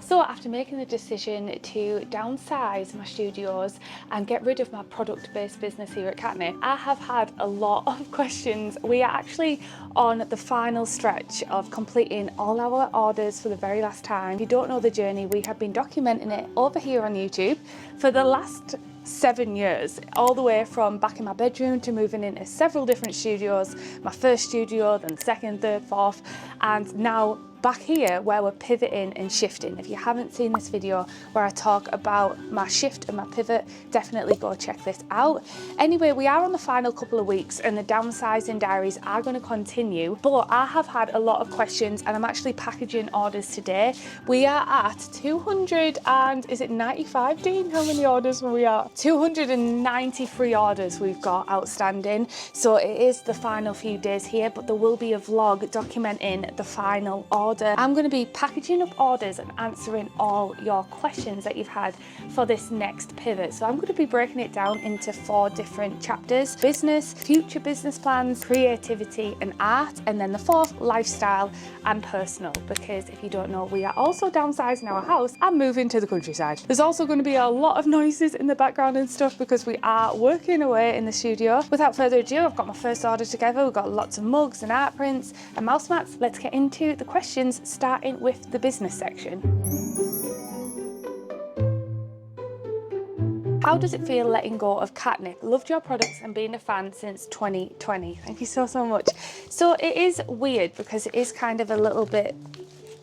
So after making the decision to downsize my studios and get rid of my product-based business here at Katnipp, I have had a lot of questions. We are actually on the final stretch of completing all our orders for the very last time. If you don't know the journey, we have been documenting it over here on YouTube for the last 7 years, all the way from back in my bedroom to moving into several different studios, my first studio, then second, third, fourth, and now back here where we're pivoting and shifting. If you haven't seen this video where I talk about my shift and my pivot, definitely go check this out. Anyway, we are on the final couple of weeks and the downsizing diaries are going to continue, but I have had a lot of questions and I'm actually packaging orders today. We are at 295, Dean? How many orders were we at? 293 orders we've got outstanding. So it is the final few days here, but there will be a vlog documenting the final order. I'm going to be packaging up orders and answering all your questions that you've had for this next pivot. So I'm going to be breaking it down into 4 different chapters: business, future business plans, creativity and art, and then the 4th, lifestyle and personal, because if you don't know, we are also downsizing our house and moving to the countryside. There's also going to be a lot of noises in the background and stuff because we are working away in the studio. Without further ado, I've got my first order together. We've got lots of mugs and art prints and mouse mats. Let's get into the questions, starting with the business section. How does it feel letting go of Katnipp? Loved your products and being a fan since 2020. Thank you so much. So it is weird because it is kind of a little bit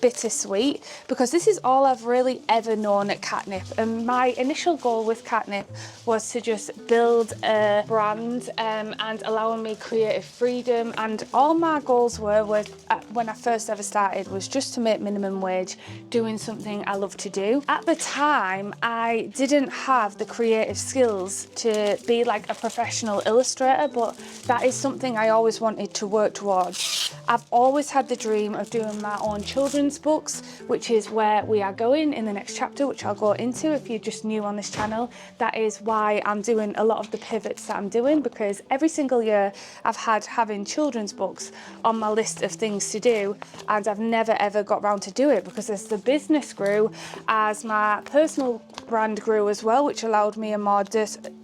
bittersweet because this is all I've really ever known at Katnipp, and my initial goal with Katnipp was to just build a brand and allowing me creative freedom, and all my goals were when I first ever started was just to make minimum wage doing something I love to do. At the time I didn't have the creative skills to be like a professional illustrator, but that is something I always wanted to work towards. I've always had the dream of doing my own children's books, which is where we are going in the next chapter, which I'll go into if you're just new on this channel. That is why I'm doing a lot of the pivots that I'm doing, because every single year I've had having children's books on my list of things to do, and I've never ever got round to do it because as the business grew, as my personal brand grew as well, which allowed me a more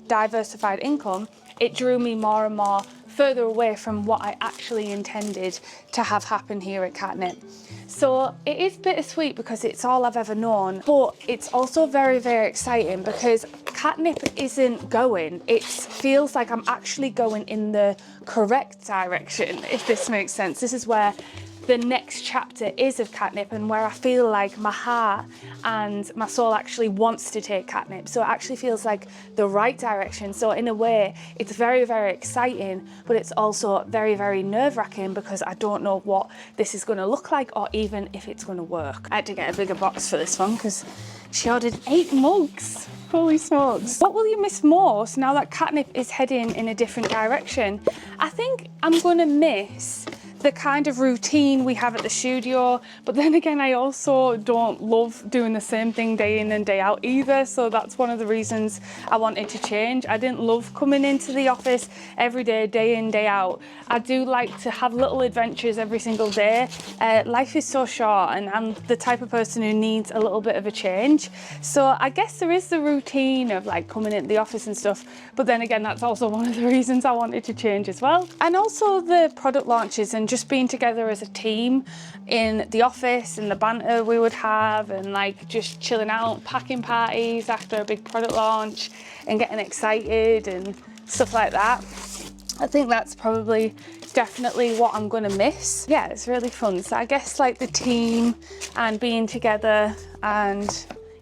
diversified income, it drew me more and more further away from what I actually intended to have happen here at Katnipp. So it is bittersweet because it's all I've ever known, but it's also very, very exciting because Katnipp isn't going. It feels like I'm actually going in the correct direction, if this makes sense. This is where the next chapter is of Katnipp and where I feel like my heart and my soul actually wants to take Katnipp. So it actually feels like the right direction. So in a way, it's very, very exciting, but it's also very, very nerve-wracking because I don't know what this is going to look like or even if it's going to work. I had to get a bigger box for this one because she ordered 8 mugs. Holy smokes. What will you miss most now that Katnipp is heading in a different direction? I think I'm going to miss the kind of routine we have at the studio, but then again I also don't love doing the same thing day in and day out either, so that's one of the reasons I wanted to change. I didn't love coming into the office every day in, day out. I do like to have little adventures every single day. Life is so short and I'm the type of person who needs a little bit of a change, so I guess there is the routine of like coming into the office and stuff, but then again that's also one of the reasons I wanted to change as well. And also the product launches and just being together as a team in the office and the banter we would have and like just chilling out, packing parties after a big product launch and getting excited and stuff like that. I think that's probably definitely what I'm gonna miss. Yeah, it's really fun. So I guess like the team and being together, and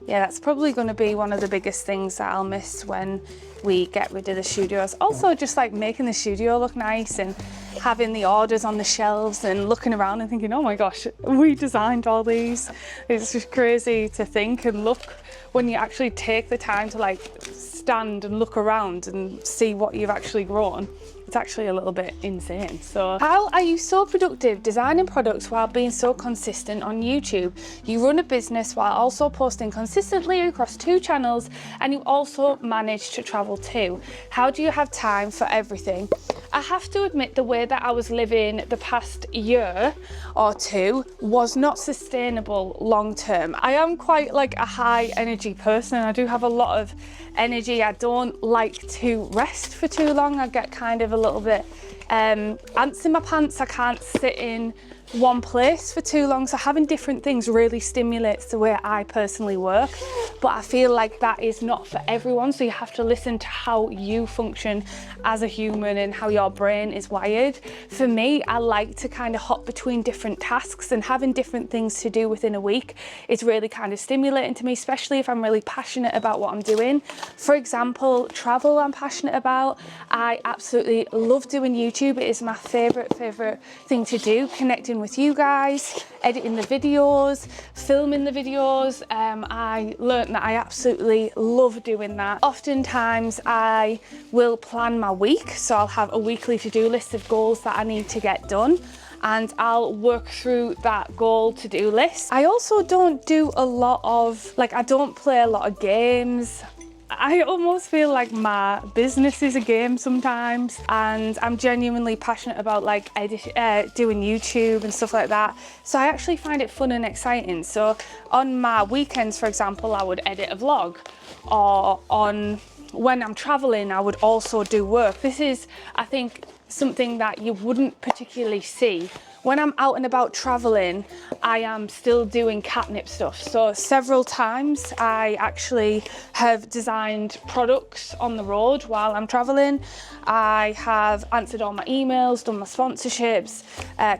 yeah, that's probably gonna be one of the biggest things that I'll miss when we get rid of the studios. Also just like making the studio look nice and having the orders on the shelves and looking around and thinking, oh my gosh, we designed all these. It's just crazy to think and look when you actually take the time to like stand and look around and see what you've actually grown. It's actually a little bit insane. So how are you so productive designing products while being so consistent on YouTube? You run a business while also posting consistently across 2 channels, and you also manage to travel too. How do you have time for everything? I have to admit, the way that I was living the past year or 2 was not sustainable long term. I am quite like a high energy person. I do have a lot of energy. I don't like to rest for too long. I get kind of a little bit ants in my pants. I can't sit in one place for too long, so having different things really stimulates the way I personally work. But I feel like that is not for everyone, so you have to listen to how you function as a human and how your brain is wired. For me, I like to kind of hop between different tasks, and having different things to do within a week is really kind of stimulating to me, especially if I'm really passionate about what I'm doing. For example, travel I'm passionate about. I absolutely love doing YouTube. It is my favorite thing to do, connecting with you guys, editing the videos, filming the videos. I learned that I absolutely love doing that. Oftentimes I will plan my week, so I'll have a weekly to-do list of goals that I need to get done, and I'll work through that goal to-do list. I also don't do a lot of, like, I don't play a lot of games. I almost feel like my business is a game sometimes, and I'm genuinely passionate about like doing YouTube and stuff like that. So I actually find it fun and exciting. So on my weekends, for example, I would edit a vlog, or when I'm traveling, I would also do work. This is, I think, something that you wouldn't particularly see. When I'm out and about traveling, I am still doing Katnipp stuff. So several times I actually have designed products on the road while I'm traveling. I have answered all my emails, done my sponsorships,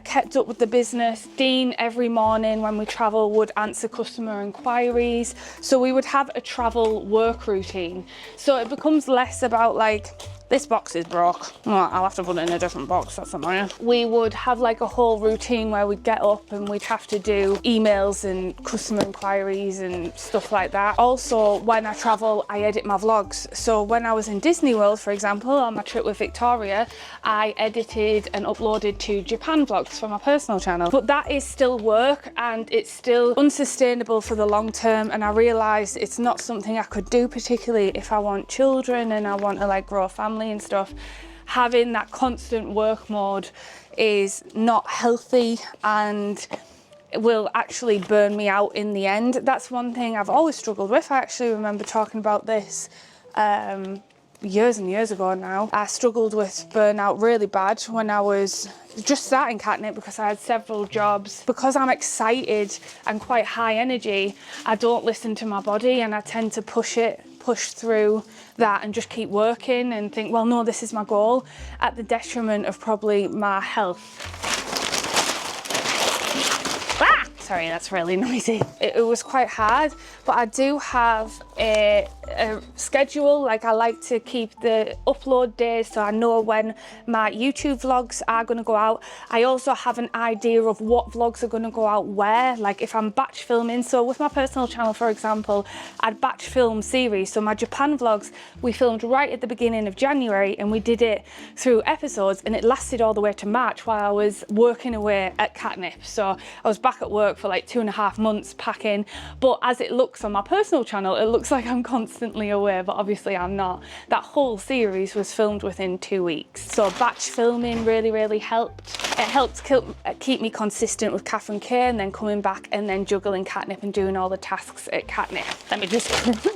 kept up with the business. Dean, every morning when we travel, would answer customer inquiries. So we would have a travel work routine. So it becomes less about like, this box is broke. Well, I'll have to put it in a different box, that's annoying. We would have like a whole routine where we'd get up and we'd have to do emails and customer inquiries and stuff like that. Also, when I travel, I edit my vlogs. So when I was in Disney World, for example, on my trip with Victoria, I edited and uploaded 2 Japan vlogs for my personal channel. But that is still work, and it's still unsustainable for the long term. And I realized it's not something I could do, particularly if I want children and I want to like grow a family and stuff. Having that constant work mode is not healthy and will actually burn me out in the end. That's one thing I've always struggled with. I actually remember talking about this years and years ago now. I struggled with burnout really bad when I was just starting Katnipp, because I had several jobs. Because I'm excited and quite high energy, I don't listen to my body, and I tend to push through that and just keep working and think, well, no, this is my goal, at the detriment of probably my health. Ah! Sorry, that's really noisy. It was quite hard, but I do have a schedule. Like, I like to keep the upload days so I know when my YouTube vlogs are going to go out. I also have an idea of what vlogs are going to go out where, like if I'm batch filming. So with my personal channel, for example, I'd batch film series. So my Japan vlogs, we filmed right at the beginning of January, and we did it through episodes, and it lasted all the way to March while I was working away at Katnipp. So I was back at work for like 2.5 months packing. But as it looks on my personal channel, it looks like I'm constantly away, but obviously I'm not. That whole series was filmed within 2 weeks. So batch filming really helped. It helped keep me consistent with Catherine K, and then coming back and then juggling Katnipp and doing all the tasks at Katnipp. Let me just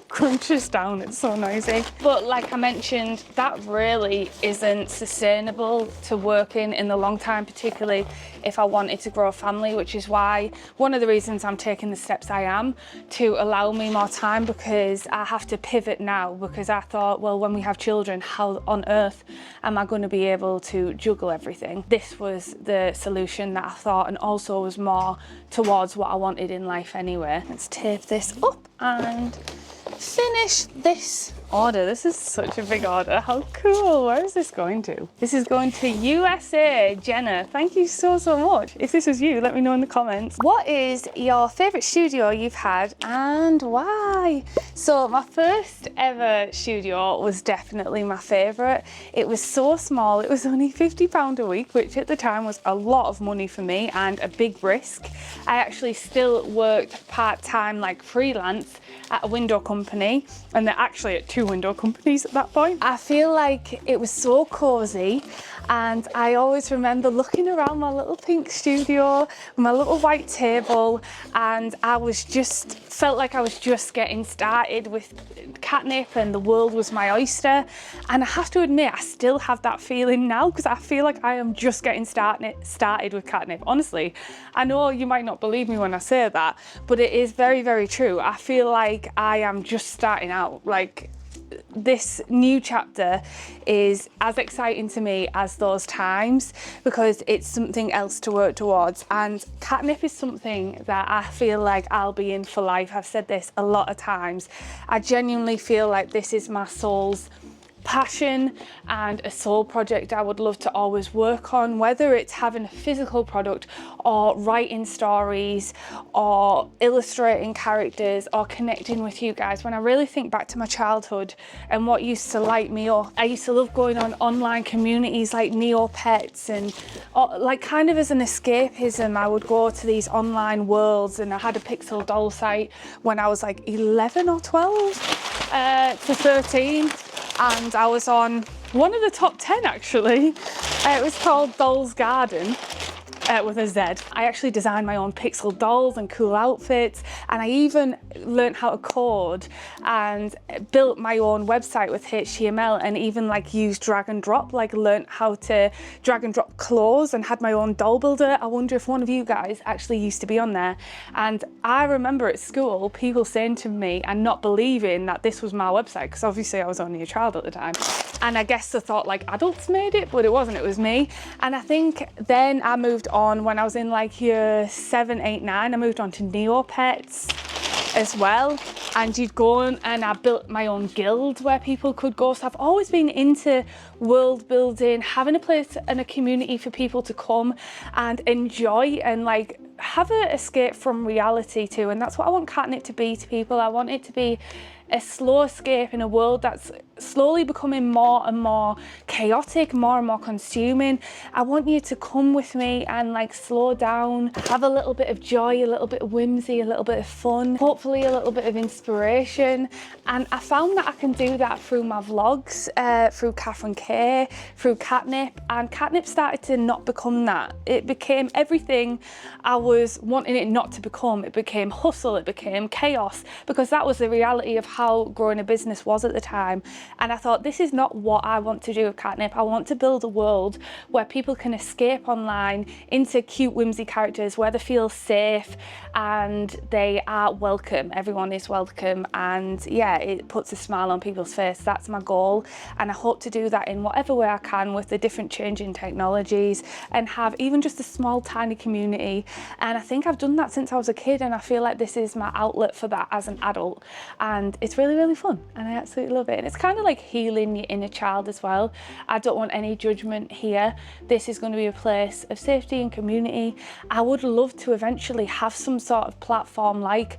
crunch this down, it's so noisy. But like I mentioned, that really isn't sustainable to work in the long time, particularly if I wanted to grow a family, which is why one of the reasons I'm taking the steps I am, to allow me more time, because I have to pivot now. Because I thought, well, when we have children, how on earth am I going to be able to juggle everything? This was the solution that I thought, and also was more towards what I wanted in life anyway. Let's tape this up and finish this order. This is such a big order. How cool. Where is this going to? This is going to USA. Jenna, thank you so much. If this was you, let me know in the comments. What is your favorite studio you've had and why? So my first ever studio was definitely my favorite. It was so small. It was only £50 a week, which at the time was a lot of money for me and a big risk. I actually still worked part-time, like freelance, at a window company, and they're actually at 2 window companies at that point. I feel like it was so cozy, and I always remember looking around my little pink studio with my little white table, and I was just felt like I was just getting started with Katnipp and the world was my oyster. And I have to admit, I still have that feeling now, because I feel like I am just getting started with Katnipp. Honestly, I know you might not believe me when I say that, but it is very true. I feel like I am just starting out. Like, this new chapter is as exciting to me as those times, because it's something else to work towards. And Katnipp is something that I feel like I'll be in for life. I've said this a lot of times. I genuinely feel like this is my soul's passion and a soul project I would love to always work on, whether it's having a physical product or writing stories or illustrating characters or connecting with you guys. When I really think back to my childhood and what used to light me up, I used to love going on online communities like Neopets, and like kind of as an escapism I would go to these online worlds. And I had a pixel doll site when I was like 11 or 12 to 13, and I was on one of the top 10 actually. It was called Doll's Garden. With a Z. I actually designed my own pixel dolls and cool outfits, and I even learned how to code and built my own website with HTML, and even like used drag and drop, like learned how to drag and drop clothes, and had my own doll builder. I wonder if one of you guys actually used to be on there. And I remember at school people saying to me and not believing that this was my website, because obviously I was only a child at the time. And I guess they thought like adults made it, but it wasn't, it was me. And I think then I moved on when I was in like year 7, 8, 9, I moved on to Neopets as well. And you'd go on, and I built my own guild where people could go. So I've always been into world building, having a place and a community for people to come and enjoy and like have an escape from reality too. And that's what I want Katnipp to be to people. I want it to be a slow escape in a world that's slowly becoming more and more chaotic, more and more consuming. I want you to come with me and like slow down, have a little bit of joy, a little bit of whimsy, a little bit of fun, hopefully a little bit of inspiration. And I found that I can do that through my vlogs, through Catherine K, through Katnipp. And Katnipp started to not become that. It became everything I was wanting it not to become. It became hustle, it became chaos, because that was the reality of how growing a business was at the time. And I thought, this is not what I want to do with Katnipp. I want to build a world where people can escape online into cute whimsy characters, where they feel safe and they are welcome. Everyone is welcome, and yeah, it puts a smile on people's face. That's my goal, and I hope to do that in whatever way I can with the different changing technologies, and have even just a small tiny community. And I think I've done that since I was a kid, and I feel like this is my outlet for that as an adult, and it's really fun, and I absolutely love it. And it's kind of like healing your inner child as well. I don't want any judgment here. This is going to be a place of safety and community. I would love to eventually have some sort of platform like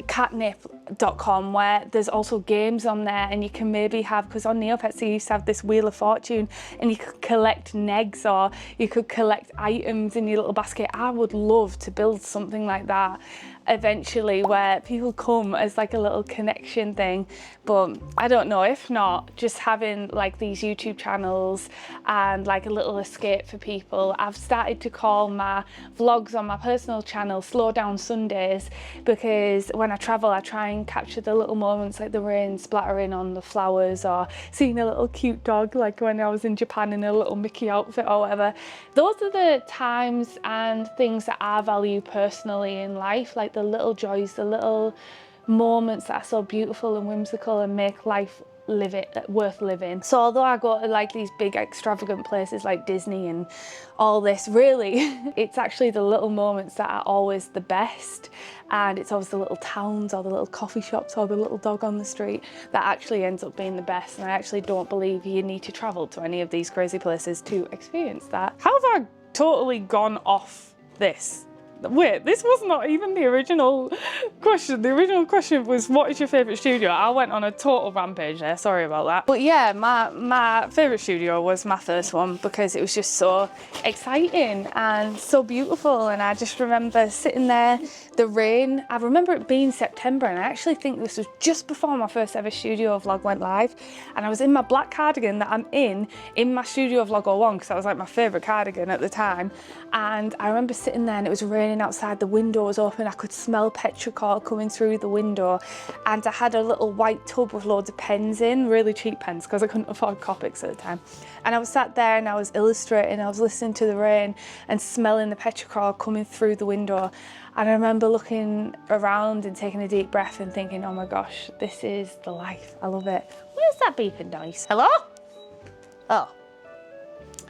Katnipp.com, where there's also games on there, and you can maybe have, because on Neopets you used to have this Wheel of Fortune, and you could collect negs, or you could collect items in your little basket. I would love to build something like that eventually, where people come as like a little connection thing. But I don't know, if not, just having like these YouTube channels and like a little escape for people. I've started to call my vlogs on my personal channel Slow Down Sundays, because when I travel I try and capture the little moments, like the rain splattering on the flowers, or seeing a little cute dog, like when I was in Japan in a little Mickey outfit or whatever. Those are the times and things that I value personally in life, like the little joys, the little moments that are so beautiful and whimsical and make life worth living. So although I go to like these big extravagant places like Disney and all this, really, it's actually the little moments that are always the best. And it's always the little towns or the little coffee shops or the little dog on the street that actually ends up being the best. And I actually don't believe you need to travel to any of these crazy places to experience that. How have I totally gone off this? Wait, this was not even the original question. The original question was, what is your favourite studio? I went on a total rampage there, sorry about that. But yeah, my favourite studio was my first one because it was just so exciting and so beautiful. And I just remember sitting there, the rain. I remember it being September, and I actually think this was just before my first ever studio vlog went live. And I was in my black cardigan that I'm in my studio vlog 01, because that was like my favourite cardigan at the time. And I remember sitting there and it was raining outside, the window was open, I could smell petrichor coming through the window, and I had a little white tub with loads of pens in, really cheap pens because I couldn't afford Copics at the time. And I was sat there and I was illustrating, I was listening to the rain and smelling the petrichor coming through the window. And I remember looking around and taking a deep breath and thinking, oh my gosh, this is the life, I love it. Where's that beeping noise? Hello? Oh.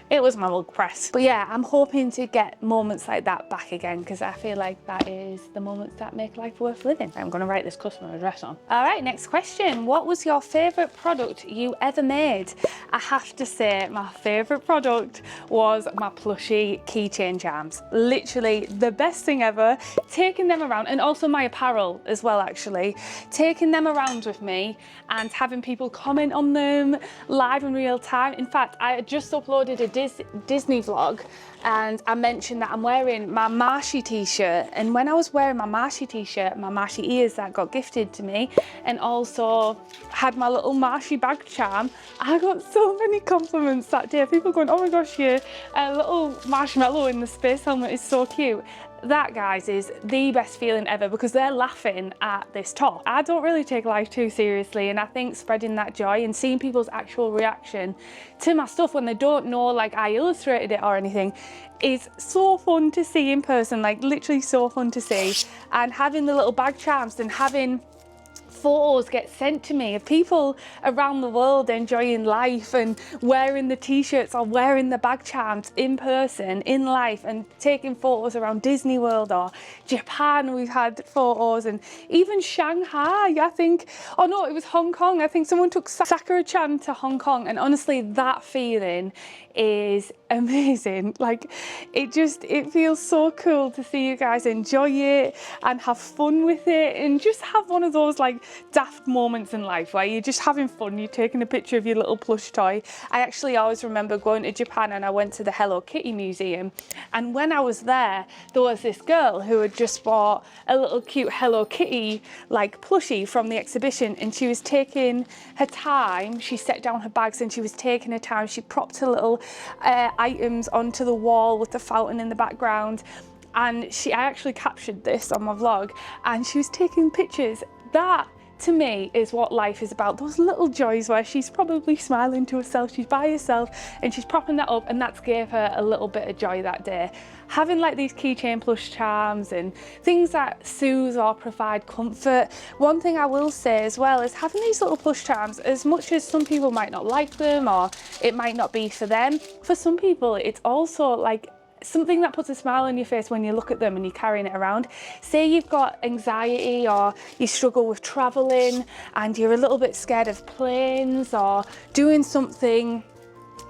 It was my mug press. But yeah, I'm hoping to get moments like that back again, because I feel like that is the moments that make life worth living. I'm gonna write this customer address on. All right, next question. What was your favorite product you ever made? I have to say my favorite product was my plushie keychain charms. Literally the best thing ever. Taking them around, and also my apparel as well, actually. Taking them around with me and having people comment on them live in real time. In fact, I had just uploaded a Disney vlog and I mentioned that I'm wearing my Marshy t-shirt, and when I was wearing my Marshy t-shirt, my Marshy ears that got gifted to me, and also had my little Marshy bag charm, I got so many compliments that day. People going, oh my gosh, your little marshmallow in the space helmet is so cute. That, guys, is the best feeling ever, because they're laughing at this top. I don't really take life too seriously, and I think spreading that joy and seeing people's actual reaction to my stuff when they don't know like I illustrated it or anything is so fun to see in person, like literally so fun to see. And having the little bag charms and having photos get sent to me of people around the world enjoying life and wearing the t-shirts or wearing the bag charms in person, in life, and taking photos around Disney World or Japan. We've had photos, and even Shanghai, I think, oh no, it was Hong Kong. I think someone took Sakura-chan to Hong Kong, and honestly, that feeling is amazing. Like, it feels so cool to see you guys enjoy it and have fun with it, and just have one of those like daft moments in life where you're just having fun, you're taking a picture of your little plush toy. I actually always remember going to Japan and I went to the Hello Kitty museum, and when I was there was this girl who had just bought a little cute Hello Kitty like plushie from the exhibition, and she was taking her time. She set down her bags and she was taking her time. She propped her little items onto the wall with the fountain in the background, and I actually captured this on my vlog, and she was taking pictures. That to me is what life is about, those little joys where she's probably smiling to herself, she's by herself and she's propping that up, and that's gave her a little bit of joy that day. Having like these keychain plush charms and things that soothe or provide comfort. One thing I will say as well is having these little plush charms, as much as some people might not like them or it might not be for them, for some people it's also like something that puts a smile on your face when you look at them and you're carrying it around. Say you've got anxiety or you struggle with traveling and you're a little bit scared of planes or doing something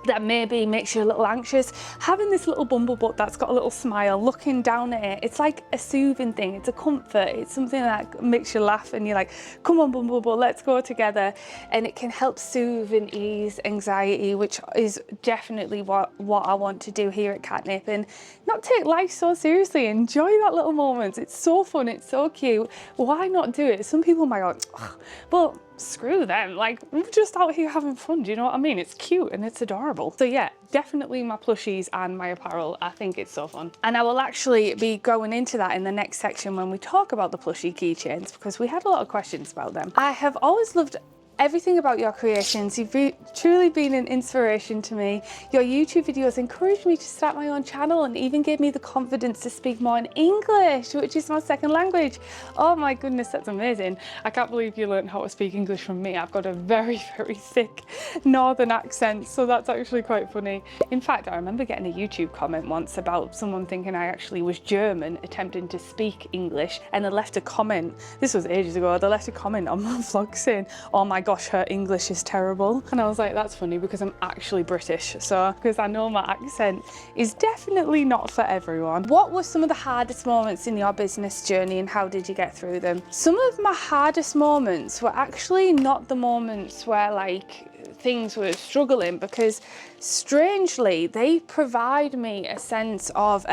that maybe makes you a little anxious, having this little bumblebutt that's got a little smile looking down at it, it's like a soothing thing, it's a comfort, it's something that makes you laugh and you're like, come on bumblebutt, let's go together. And it can help soothe and ease anxiety, which is definitely what I want to do here at Katnipp, and not take life so seriously. Enjoy that little moment. It's so fun, it's so cute. Why not do it? Some people might go, oh, well, screw them, like, we're just out here having fun, do you know what I mean? It's cute and it's adorable. So yeah, definitely my plushies and my apparel. I think it's so fun, and I will actually be going into that in the next section when we talk about the plushie keychains, because we had a lot of questions about them. I have always loved everything about your creations. You've truly been an inspiration to me. Your YouTube videos encouraged me to start my own channel and even gave me the confidence to speak more in English, which is my second language. Oh my goodness, that's amazing. I can't believe you learned how to speak English from me. I've got a very, very thick northern accent, so that's actually quite funny. In fact, I remember getting a YouTube comment once about someone thinking I actually was German attempting to speak English, and they left a comment, this was ages ago, they left a comment on my vlog saying, oh my gosh, her English is terrible. And I was like, that's funny because I'm actually British, so because I know my accent is definitely not for everyone. What were some of the hardest moments in your business journey and how did you get through them? Some of my hardest moments were actually not the moments where like things were struggling, because strangely they provide me a sense of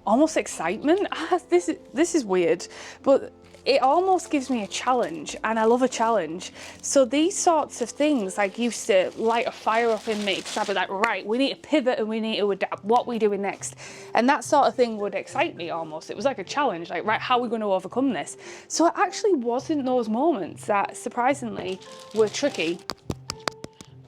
almost excitement. This is weird, but it almost gives me a challenge, and I love a challenge. So these sorts of things like used to light a fire up in me, because I'd be like, right, we need to pivot and we need to adapt. What are we doing next? And that sort of thing would excite me almost. It was like a challenge, like, right, how are we going to overcome this? So it actually wasn't those moments that surprisingly were tricky.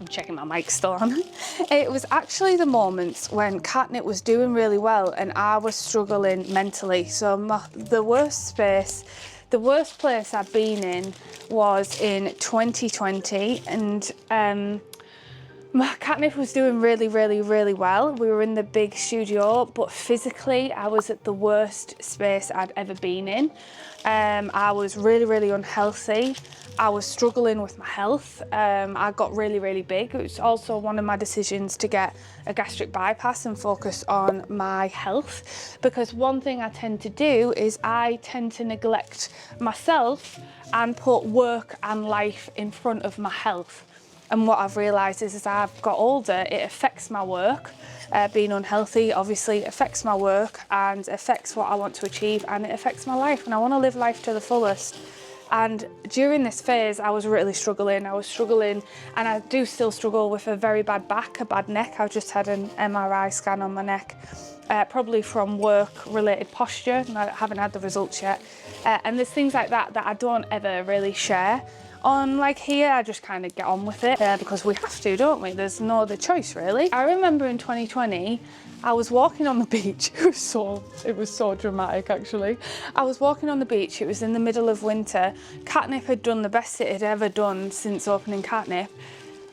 I'm checking my mic still on. It was actually the moments when Katnipp was doing really well and I was struggling mentally. So the worst place I'd been in was in 2020, and Katnipp was doing really, really, really well. We were in the big studio, but physically I was at the worst space I'd ever been in. I was really, really unhealthy. I was struggling with my health. I got really, really big. It was also one of my decisions to get a gastric bypass and focus on my health, because one thing I tend to do is I tend to neglect myself and put work and life in front of my health. And what I've realised is as I've got older, it affects my work. Being unhealthy obviously affects my work and affects what I want to achieve, and it affects my life, and I want to live life to the fullest. And during this phase, I was really struggling. And I do still struggle with a very bad back, a bad neck. I've just had an MRI scan on my neck, probably from work-related posture, and I haven't had the results yet. And there's things like that that I don't ever really share on like here. I just kind of get on with it because we have to, don't we? There's no other choice really. I remember in 2020, I was walking on the beach. It was so dramatic actually. I was walking on the beach, it was in the middle of winter. Katnipp had done the best it had ever done since opening Katnipp.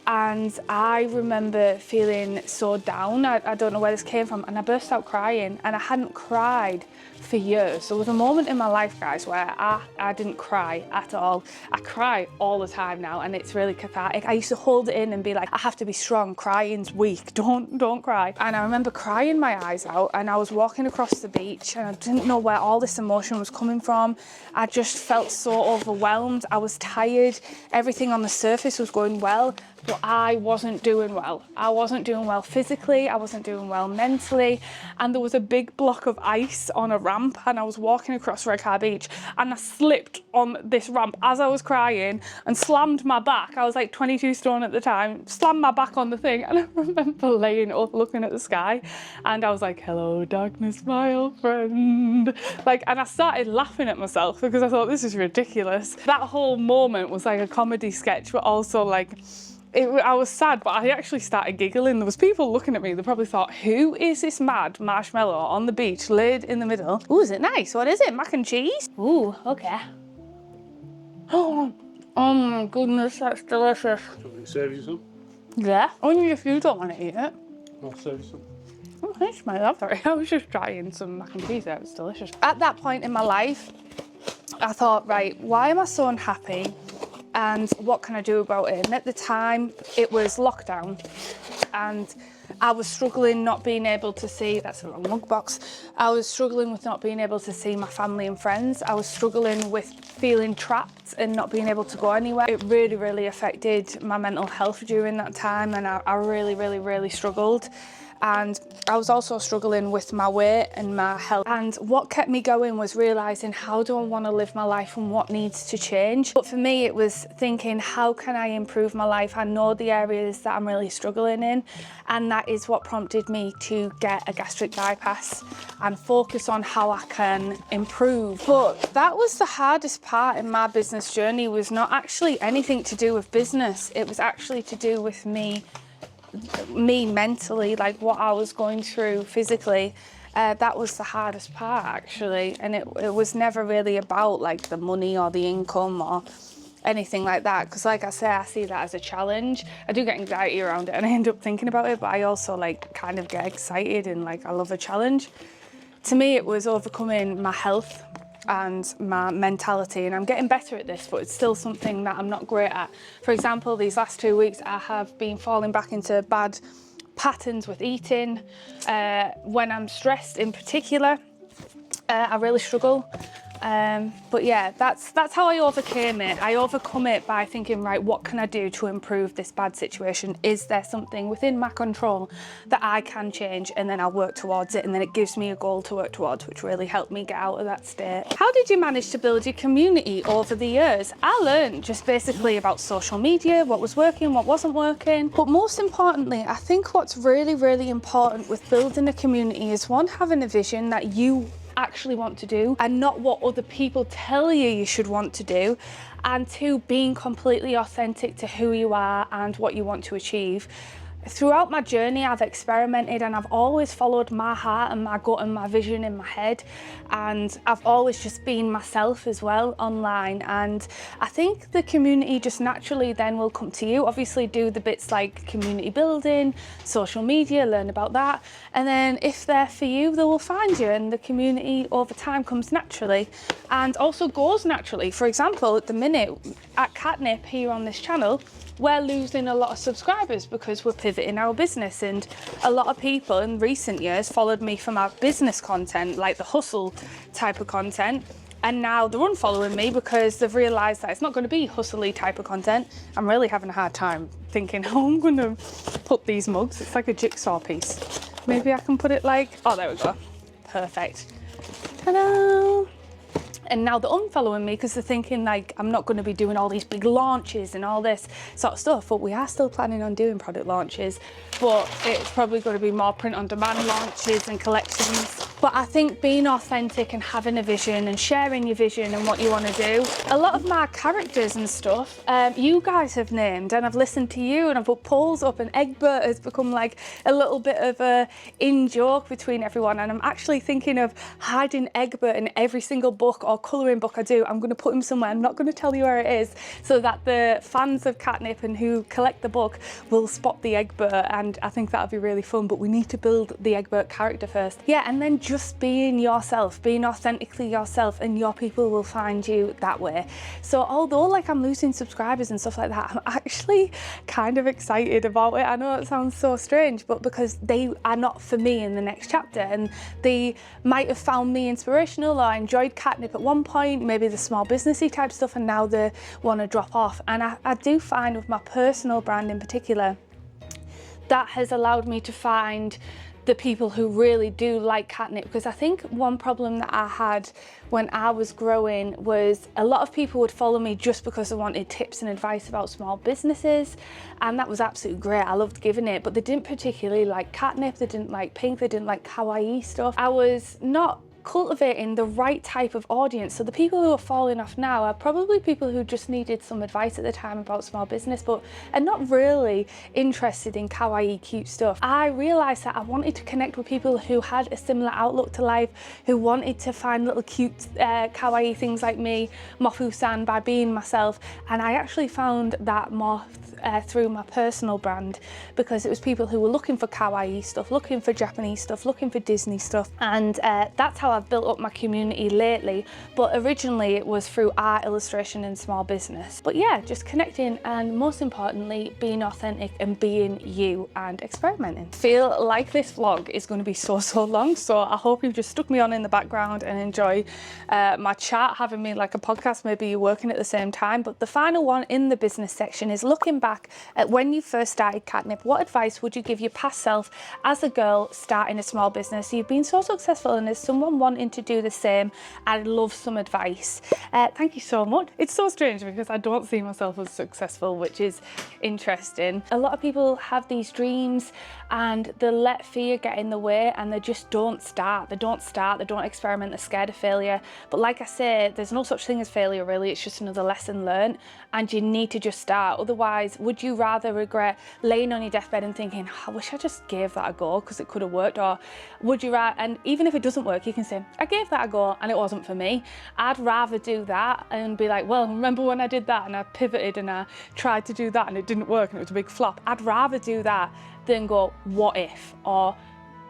And I remember feeling so down. I don't know where this came from, and I burst out crying, and I hadn't cried for years. There was a moment in my life, guys, where I didn't cry at all. I cry all the time now, and it's really cathartic. I used to hold it in and be like, I have to be strong, crying's weak, don't cry. And I remember crying my eyes out, and I was walking across the beach, and I didn't know where all this emotion was coming from. I just felt so overwhelmed. I was tired. Everything on the surface was going well, but I wasn't doing well. I wasn't doing well physically, I wasn't doing well mentally, and there was a big block of ice on a ramp, and I was walking across Red Car Beach, and I slipped on this ramp as I was crying and slammed my back. I was like 22 stone at the time, slammed my back on the thing, and I remember laying up looking at the sky, and I was like, hello darkness, my old friend. Like, and I started laughing at myself because I thought, this is ridiculous. That whole moment was like a comedy sketch, but also like, I was sad, but I actually started giggling. There was people looking at me. They probably thought, who is this mad marshmallow on the beach laid in the middle? Ooh, is it nice? What is it? Mac and cheese? Ooh, okay. Oh my goodness, that's delicious. Do you want me to serve you some? Yeah, only if you don't want to eat it. I'll serve you some. Oh, thanks, my love. Sorry, I was just trying some mac and cheese there. It's delicious. At that point in my life, I thought, right, why am I so unhappy? And what can I do about it? And at the time, it was lockdown, and I was struggling not being able to see, that's the wrong mug box. I was struggling with not being able to see my family and friends. I was struggling with feeling trapped and not being able to go anywhere. It really, really affected my mental health during that time, and I really, really, really struggled. and I was also struggling with my weight and my health. And what kept me going was realizing, how do I want to live my life and what needs to change? But for me, it was thinking, how can I improve my life? I know the areas that I'm really struggling in, and that is what prompted me to get a gastric bypass and focus on how I can improve. But that was the hardest part in my business journey, was not actually anything to do with business. It was actually to do with me mentally, like what I was going through physically. That was the hardest part, actually. And it was never really about like the money or the income or anything like that, because like I say, I see that as a challenge. I do get anxiety around it and I end up thinking about it, but I also like kind of get excited and like I love a challenge. To me, it was overcoming my health and my mentality, and I'm getting better at this, but it's still something that I'm not great at. For example, these last 2 weeks I have been falling back into bad patterns with eating. When I'm stressed in particular, I really struggle. But yeah, that's how I overcame it. I overcome it by thinking, right, what can I do to improve this bad situation? Is there something within my control that I can change? And then I'll work towards it, and then it gives me a goal to work towards, which really helped me get out of that state. How did you manage to build your community over the years? I learned just basically about social media, what was working, what wasn't working. But most importantly, I think what's really, really important with building a community is, one, having a vision that you actually want to do and not what other people tell you should want to do, and two, being completely authentic to who you are and what you want to achieve. Throughout my journey, I've experimented and I've always followed my heart and my gut and my vision in my head, and I've always just been myself as well online. And I think the community just naturally then will come to you. Obviously do the bits like community building, social media, learn about that, and then if they're for you, they will find you, and the community over time comes naturally and also goes naturally. For example, at the minute at Katnipp here on this channel, we're losing a lot of subscribers because we're pivoting our business, and a lot of people in recent years followed me for my business content, like the hustle type of content, and now they're unfollowing me because they've realised that it's not going to be hustly type of content. I'm really having a hard time thinking how I'm going to put these mugs. It's like a jigsaw piece. Maybe I can put it like, oh, there we go. Perfect. Ta-da! And now they're unfollowing me because they're thinking like I'm not going to be doing all these big launches and all this sort of stuff. But we are still planning on doing product launches, but it's probably going to be more print on demand launches and collections. But I think being authentic and having a vision and sharing your vision and what you want to do. A lot of my characters and stuff, you guys have named, and I've listened to you, and I've put polls up, and Egbert has become like a little bit of a in-joke between everyone. And I'm actually thinking of hiding Egbert in every single book or colouring book I do. I'm going to put him somewhere. I'm not going to tell you where it is, so that the fans of Katnipp and who collect the book will spot the Egbert, and I think that'll be really fun. But we need to build the Egbert character first. Yeah, and then just being yourself, being authentically yourself, and your people will find you that way. So although like I'm losing subscribers and stuff like that, I'm actually kind of excited about it. I know it sounds so strange, but because they are not for me in the next chapter, and they might have found me inspirational or enjoyed Katnipp at one point, maybe the small businessy type stuff, and now they want to drop off. And I do find with my personal brand in particular, that has allowed me to find the people who really do like Katnipp, because I think one problem that I had when I was growing was a lot of people would follow me just because they wanted tips and advice about small businesses, and that was absolutely great. I loved giving it, but they didn't particularly like Katnipp, they didn't like pink, they didn't like kawaii stuff. I was not cultivating the right type of audience. So the people who are falling off now are probably people who just needed some advice at the time about small business, but are not really interested in kawaii cute stuff. I realized that I wanted to connect with people who had a similar outlook to life, who wanted to find little cute kawaii things like me, Mofu-san, by being myself. And I actually found that more through my personal brand, because it was people who were looking for kawaii stuff, looking for Japanese stuff, looking for Disney stuff, and that's how I I've built up my community lately, but originally it was through art, illustration and small business. But yeah, just connecting and most importantly, being authentic and being you and experimenting. Feel like this vlog is going to be so long, so I hope you've just stuck me on in the background and enjoy my chat, having me like a podcast. Maybe you're working at the same time. But the final one in the business section is looking back at when you first started Katnipp. What advice would you give your past self as a girl starting a small business? You've been so successful, and as someone wanting to do the same, I'd love some advice. Thank you so much. It's so strange because I don't see myself as successful, which is interesting. A lot of people have these dreams and they let fear get in the way and they just don't start. They don't experiment, they're scared of failure. But like I say, there's no such thing as failure really, it's just another lesson learned, and you need to just start. Otherwise, would you rather regret laying on your deathbed and thinking, I wish I just gave that a go because it could have worked? Or would you rather, and even if it doesn't work, you can say, I gave that a go and it wasn't for me. I'd rather do that and be like, well, remember when I did that and I pivoted and I tried to do that and it didn't work and it was a big flop. I'd rather do that than go, what if? Or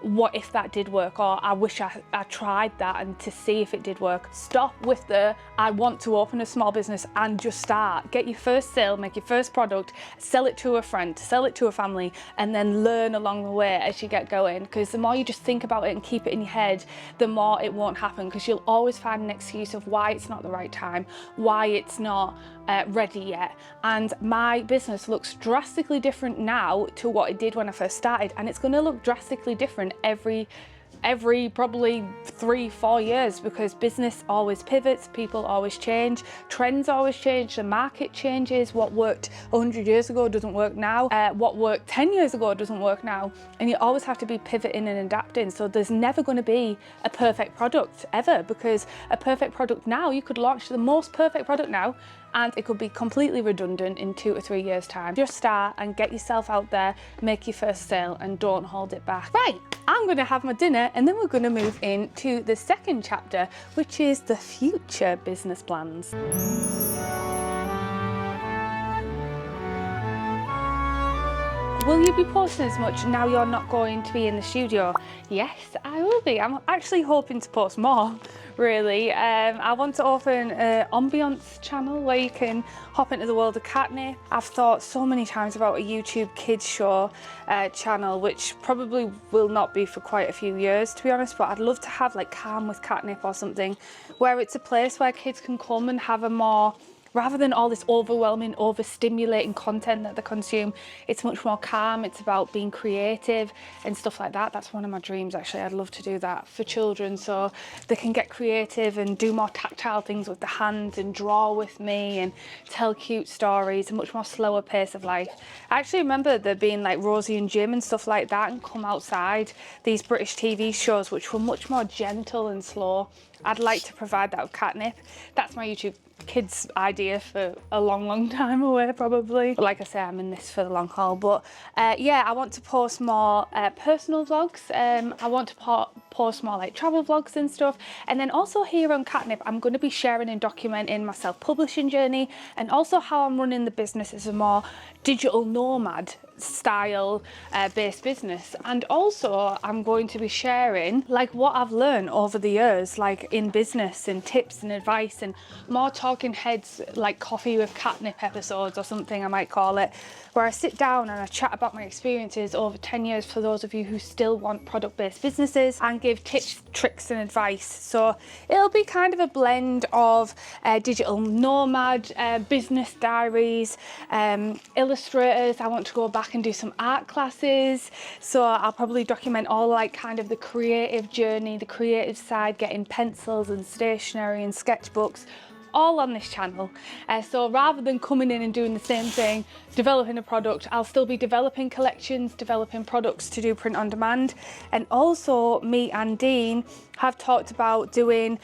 what if that did work? Or I wish I tried that and to see if it did work. Stop with the I want to open a small business and just start. Get your first sale, make your first product, sell it to a friend, sell it to a family, and then learn along the way as you get going. Because the more you just think about it and keep it in your head, the more it won't happen, because you'll always find an excuse of why it's not the right time, why it's not ready yet. And my business looks drastically different now to what it did when I first started, and it's going to look drastically different every probably 3-4 years, because business always pivots, people always change, trends always change, the market changes. What worked 100 years ago doesn't work now, what worked 10 years ago doesn't work now, and you always have to be pivoting and adapting. So there's never going to be a perfect product ever, because a perfect product now, you could launch the most perfect product now and it could be completely redundant in 2 or 3 years time. Just start and get yourself out there, make your first sale and don't hold it back. Right, I'm going to have my dinner and then we're going to move into the second chapter, which is the future business plans. Will you be posting as much now you're not going to be in the studio? Yes, I will be. I'm actually hoping to post more, really. I want to open an ambience channel where you can hop into the world of Katnipp. I've thought so many times about a YouTube kids show channel, which probably will not be for quite a few years, to be honest, but I'd love to have like Calm with Katnipp or something, where it's a place where kids can come and have a more, rather than all this overwhelming, overstimulating content that they consume, it's much more calm. It's about being creative and stuff like that. That's one of my dreams, actually. I'd love to do that for children so they can get creative and do more tactile things with the hands and draw with me and tell cute stories, a much more slower pace of life. I actually remember there being like Rosie and Jim and stuff like that, and Come Outside, these British TV shows which were much more gentle and slow. I'd like to provide that with Katnipp. That's my YouTube kids idea for a long time away, probably. But like I say, I'm in this for the long haul. But yeah, I want to post more personal vlogs. I want to post more like travel vlogs and stuff. And then also here on Katnipp, I'm going to be sharing and documenting my self-publishing journey, and also how I'm running the business as a more digital nomad style based business. And also I'm going to be sharing like what I've learned over the years, like in business, and tips and advice, and more talking heads, like coffee with Katnipp episodes or something I might call it, where I sit down and I chat about my experiences over 10 years for those of you who still want product-based businesses, and give tips, tricks and advice. So it'll be kind of a blend of digital nomad, business diaries, illustrators. I want to go back and do some art classes, so I'll probably document all like kind of the creative journey, the creative side, getting pencils and stationery and sketchbooks, all on this channel. So rather than coming in and doing the same thing, developing a product, I'll still be developing collections, developing products to do print on demand. And also me and Dean have talked about doing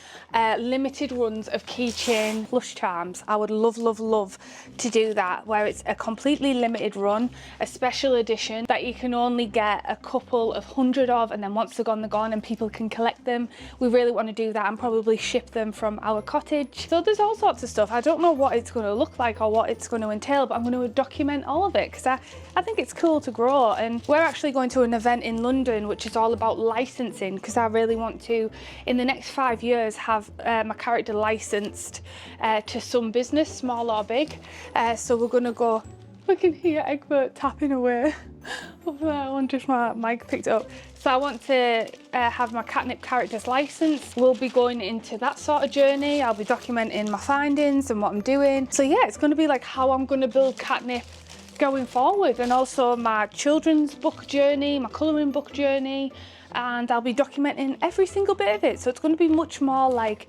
limited runs of keychain flush charms. I would love to do that, where it's a completely limited run, a special edition that you can only get a couple of hundred of, and then once they're gone and people can collect them. We really want to do that and probably ship them from our cottage. So there's all sorts of stuff. I don't know what it's going to look like or what it's going to entail, but I'm going to document all of it because I think it's cool to grow. And we're actually going to an event in London which is all about licensing, because I really want to, in the next 5 years, have my character licensed to some business, small or big. So we're going to go. I can hear Egbert tapping away over there. I wonder if my mic picked up. So I want to have my Katnipp characters licensed. We'll be going into that sort of journey. I'll be documenting my findings and what I'm doing. So yeah, it's going to be like how I'm going to build Katnipp going forward, and also my children's book journey, my colouring book journey, and I'll be documenting every single bit of it. So it's going to be much more like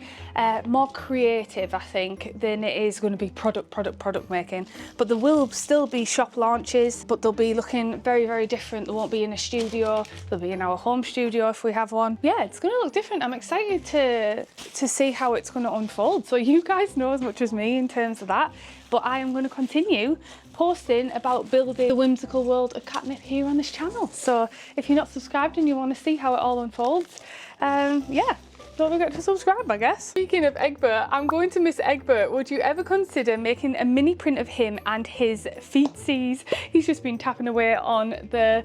more creative, I think, than it is going to be product making. But there will still be shop launches, but they'll be looking very, very different. They won't be in a studio, they'll be in our home studio if we have one. Yeah, it's going to look different. I'm excited to see how it's going to unfold. So you guys know as much as me in terms of that, but I am going to continue posting about building the whimsical world of Katnipp here on this channel. So if you're not subscribed and you want to see how it all unfolds, yeah, don't forget to subscribe, I guess. Speaking of Egbert, I'm going to miss Egbert. Would you ever consider making a mini print of him and his feetsies? He's just been tapping away on the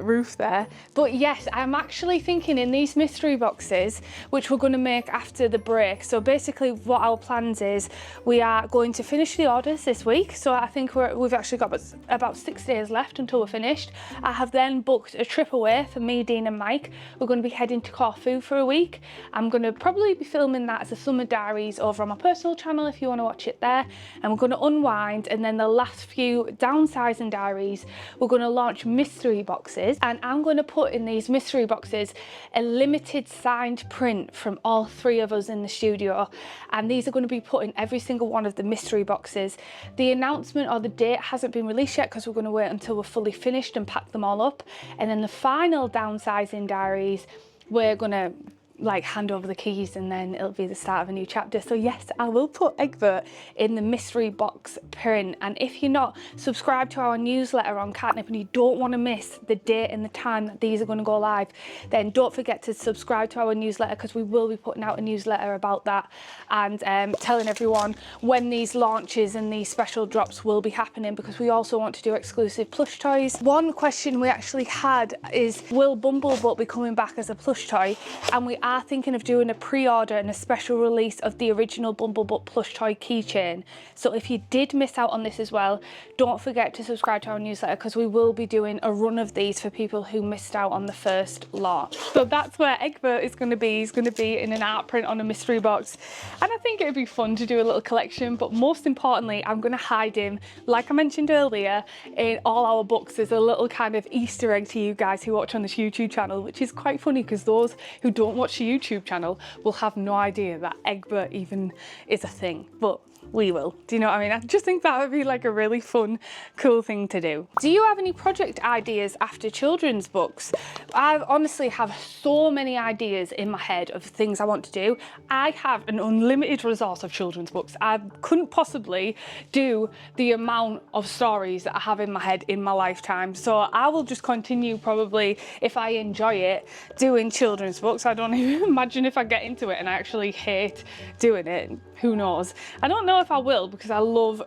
roof there. But yes, I'm actually thinking in these mystery boxes, which we're going to make after the break. So basically what our plans is, we are going to finish the orders this week. So I think we've actually got about 6 days left until we're finished. I have then booked a trip away for me, Dean and Mike. We're going to be heading to Corfu for a week. I'm going to probably be filming that as a summer diaries over on my personal channel if you want to watch it there. And we're going to unwind, and then the last few downsizing diaries, we're going to launch mystery boxes, and I'm going to put in these mystery boxes a limited signed print from all 3 of us in the studio, and these are going to be put in every single one of the mystery boxes. The announcement or the date hasn't been released yet because we're going to wait until we're fully finished and pack them all up, and then the final downsizing diaries, we're going to like hand over the keys, and then it'll be the start of a new chapter. So yes, I will put Egbert in the mystery box print. And if you're not subscribed to our newsletter on Katnipp and you don't want to miss the date and the time that these are going to go live, then don't forget to subscribe to our newsletter, because we will be putting out a newsletter about that and telling everyone when these launches and these special drops will be happening, because we also want to do exclusive plush toys. One question we actually had is, will Bumblebutt be coming back as a plush toy? And we are thinking of doing a pre-order and a special release of the original Bumblebutt plush toy keychain. So if you did miss out on this as well, don't forget to subscribe to our newsletter, because we will be doing a run of these for people who missed out on the first lot. So that's where Egbert is going to be. He's going to be in an art print on a mystery box, and I think it'd be fun to do a little collection. But most importantly, I'm going to hide him, like I mentioned earlier, in all our books. There's a little kind of Easter egg to you guys who watch on this YouTube channel, which is quite funny, because those who don't watch the YouTube channel will have no idea that Egbert even is a thing, but we will. Do you know what I mean? I just think that would be like a really fun, cool thing to do. Do you have any project ideas after children's books? I honestly have so many ideas in my head of things I want to do. I have an unlimited resource of children's books. I couldn't possibly do the amount of stories that I have in my head in my lifetime. So I will just continue, probably, if I enjoy it, doing children's books. I don't even imagine if I get into it and I actually hate doing it. Who knows? I don't know if I will, because I love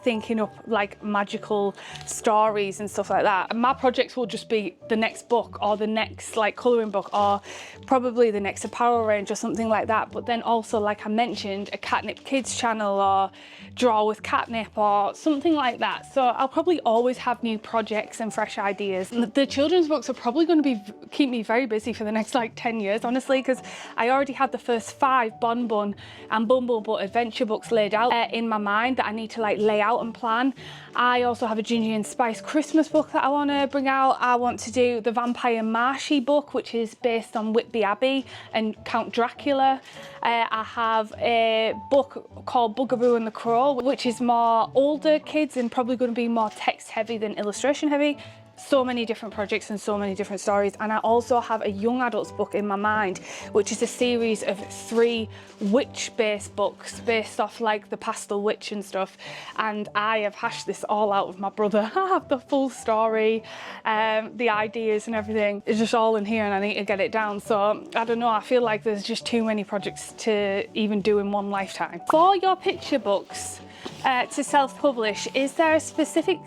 thinking up like magical stories and stuff like that. And my projects will just be the next book, or the next like colouring book, or probably the next apparel range or something like that. But then also, like I mentioned, a Katnipp Kids channel, or Draw with Katnipp, or something like that. So I'll probably always have new projects and fresh ideas. The children's books are probably going to keep me very busy for the next like 10 years, honestly, because I already had the first 5 Bon Bon and Bumblebutt adventure books laid out in my mind that I need to like lay out and plan. I also have a Ginger and Spice Christmas book that I want to bring out. I want to do the Vampire Marshy book, which is based on Whitby Abbey and Count Dracula. I have a book called Bugaboo and the Crow, which is more older kids and probably going to be more text heavy than illustration heavy. so many different projects and so many different stories. And I also have a young adults book in my mind, which is a series of 3 witch-based books based off like the pastel witch and stuff. And I have hashed this all out with my brother. I have the full story, the ideas and everything. It's just all in here and I need to get it down. So I don't know, I feel like there's just too many projects to even do in one lifetime. For your picture books, to self-publish, is there a specific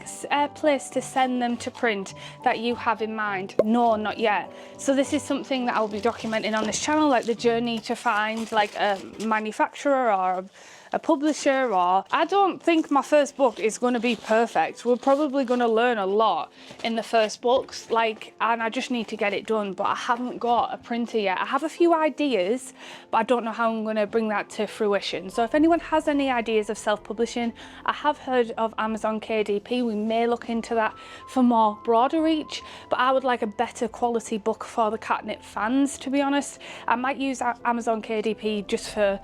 place to send them to print that you have in mind? No, not yet. So this is something that I'll be documenting on this channel, like the journey to find like a manufacturer or a publisher. Or I don't think my first book is going to be perfect. We're probably going to learn a lot in the first books, and I just need to get it done, but I haven't got a printer yet. I have a few ideas, but I don't know how I'm going to bring that to fruition. So if anyone has any ideas of self-publishing, I have heard of Amazon KDP. We may look into that for more broader reach, but I would like a better quality book for the Katnipp fans, to be honest. I might use Amazon KDP just for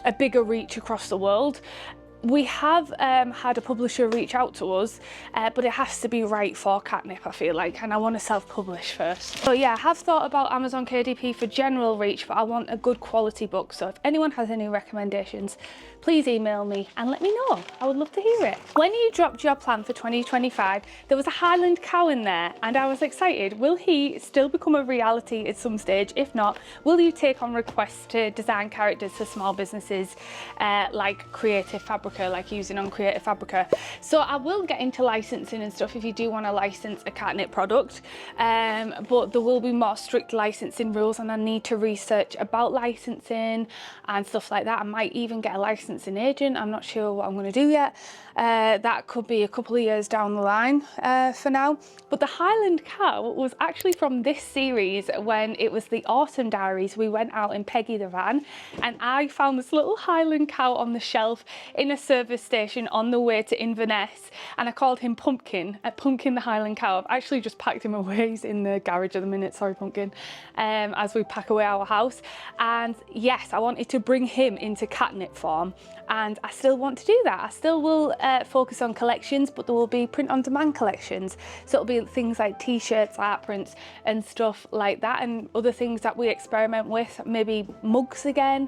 a bigger reach across the world. We have had a publisher reach out to us, but it has to be right for Katnipp, I feel like, and I want to self-publish first. So yeah, I have thought about Amazon KDP for general reach, but I want a good quality book. So if anyone has any recommendations, please email me and let me know. I would love to hear it. When you dropped your plan for 2025, there was a Highland cow in there and I was excited. Will he still become a reality at some stage? If not, will you take on requests to design characters for small businesses like Creative Fabrica, like using on Creative Fabrica? So I will get into licensing and stuff if you do want to license a Katnipp product, but there will be more strict licensing rules and I need to research about licensing and stuff like that. I might even get a licensing agent. I'm not sure what I'm going to do yet. That could be a couple of years down the line for now. But the Highland cow was actually from this series. When it was the Autumn Diaries, we went out in Peggy the van and I found this little Highland cow on the shelf in a service station on the way to Inverness, and I called him Pumpkin, Pumpkin the Highland cow. I've actually just packed him away. He's in the garage at the minute, sorry Pumpkin, as we pack away our house. And yes, I wanted to bring him into Katnipp form, and I still want to do that. I still will focus on collections, but there will be print-on-demand collections. So it'll be things like t-shirts, art prints and stuff like that, and other things that we experiment with, maybe mugs again.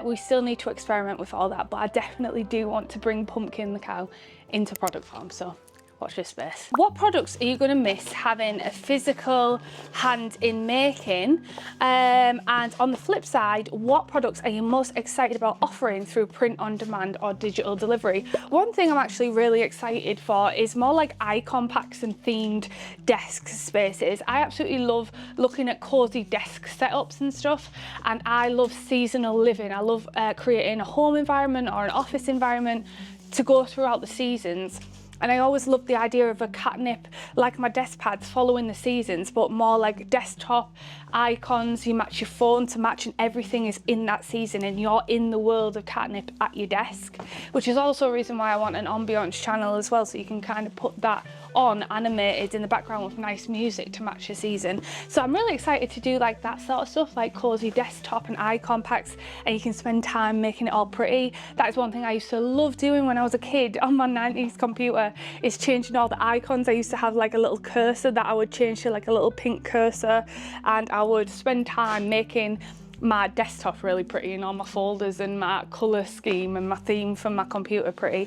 We still need to experiment with all that, but I definitely do want to bring Pumpkin the cow into product form. So watch this space. What products are you going to miss having a physical hand in making? And on the flip side, what products are you most excited about offering through print on demand or digital delivery? One thing I'm actually really excited for is more like icon packs and themed desk spaces. I absolutely love looking at cozy desk setups and stuff, and I love seasonal living. I love creating a home environment or an office environment to go throughout the seasons. And I always loved the idea of a Katnipp, like my desk pads, following the seasons, but more like desktop icons. You match your phone to match, and everything is in that season and you're in the world of Katnipp at your desk, which is also a reason why I want an ambiance channel as well, so you can kind of put that on animated in the background with nice music to match the season. So I'm really excited to do like that sort of stuff, like cozy desktop and icon packs, and you can spend time making it all pretty. That is one thing I used to love doing when I was a kid on my 90s computer, is changing all the icons. I used to have like a little cursor that I would change to like a little pink cursor, and I would spend time making my desktop really pretty and all my folders and my colour scheme and my theme for my computer pretty.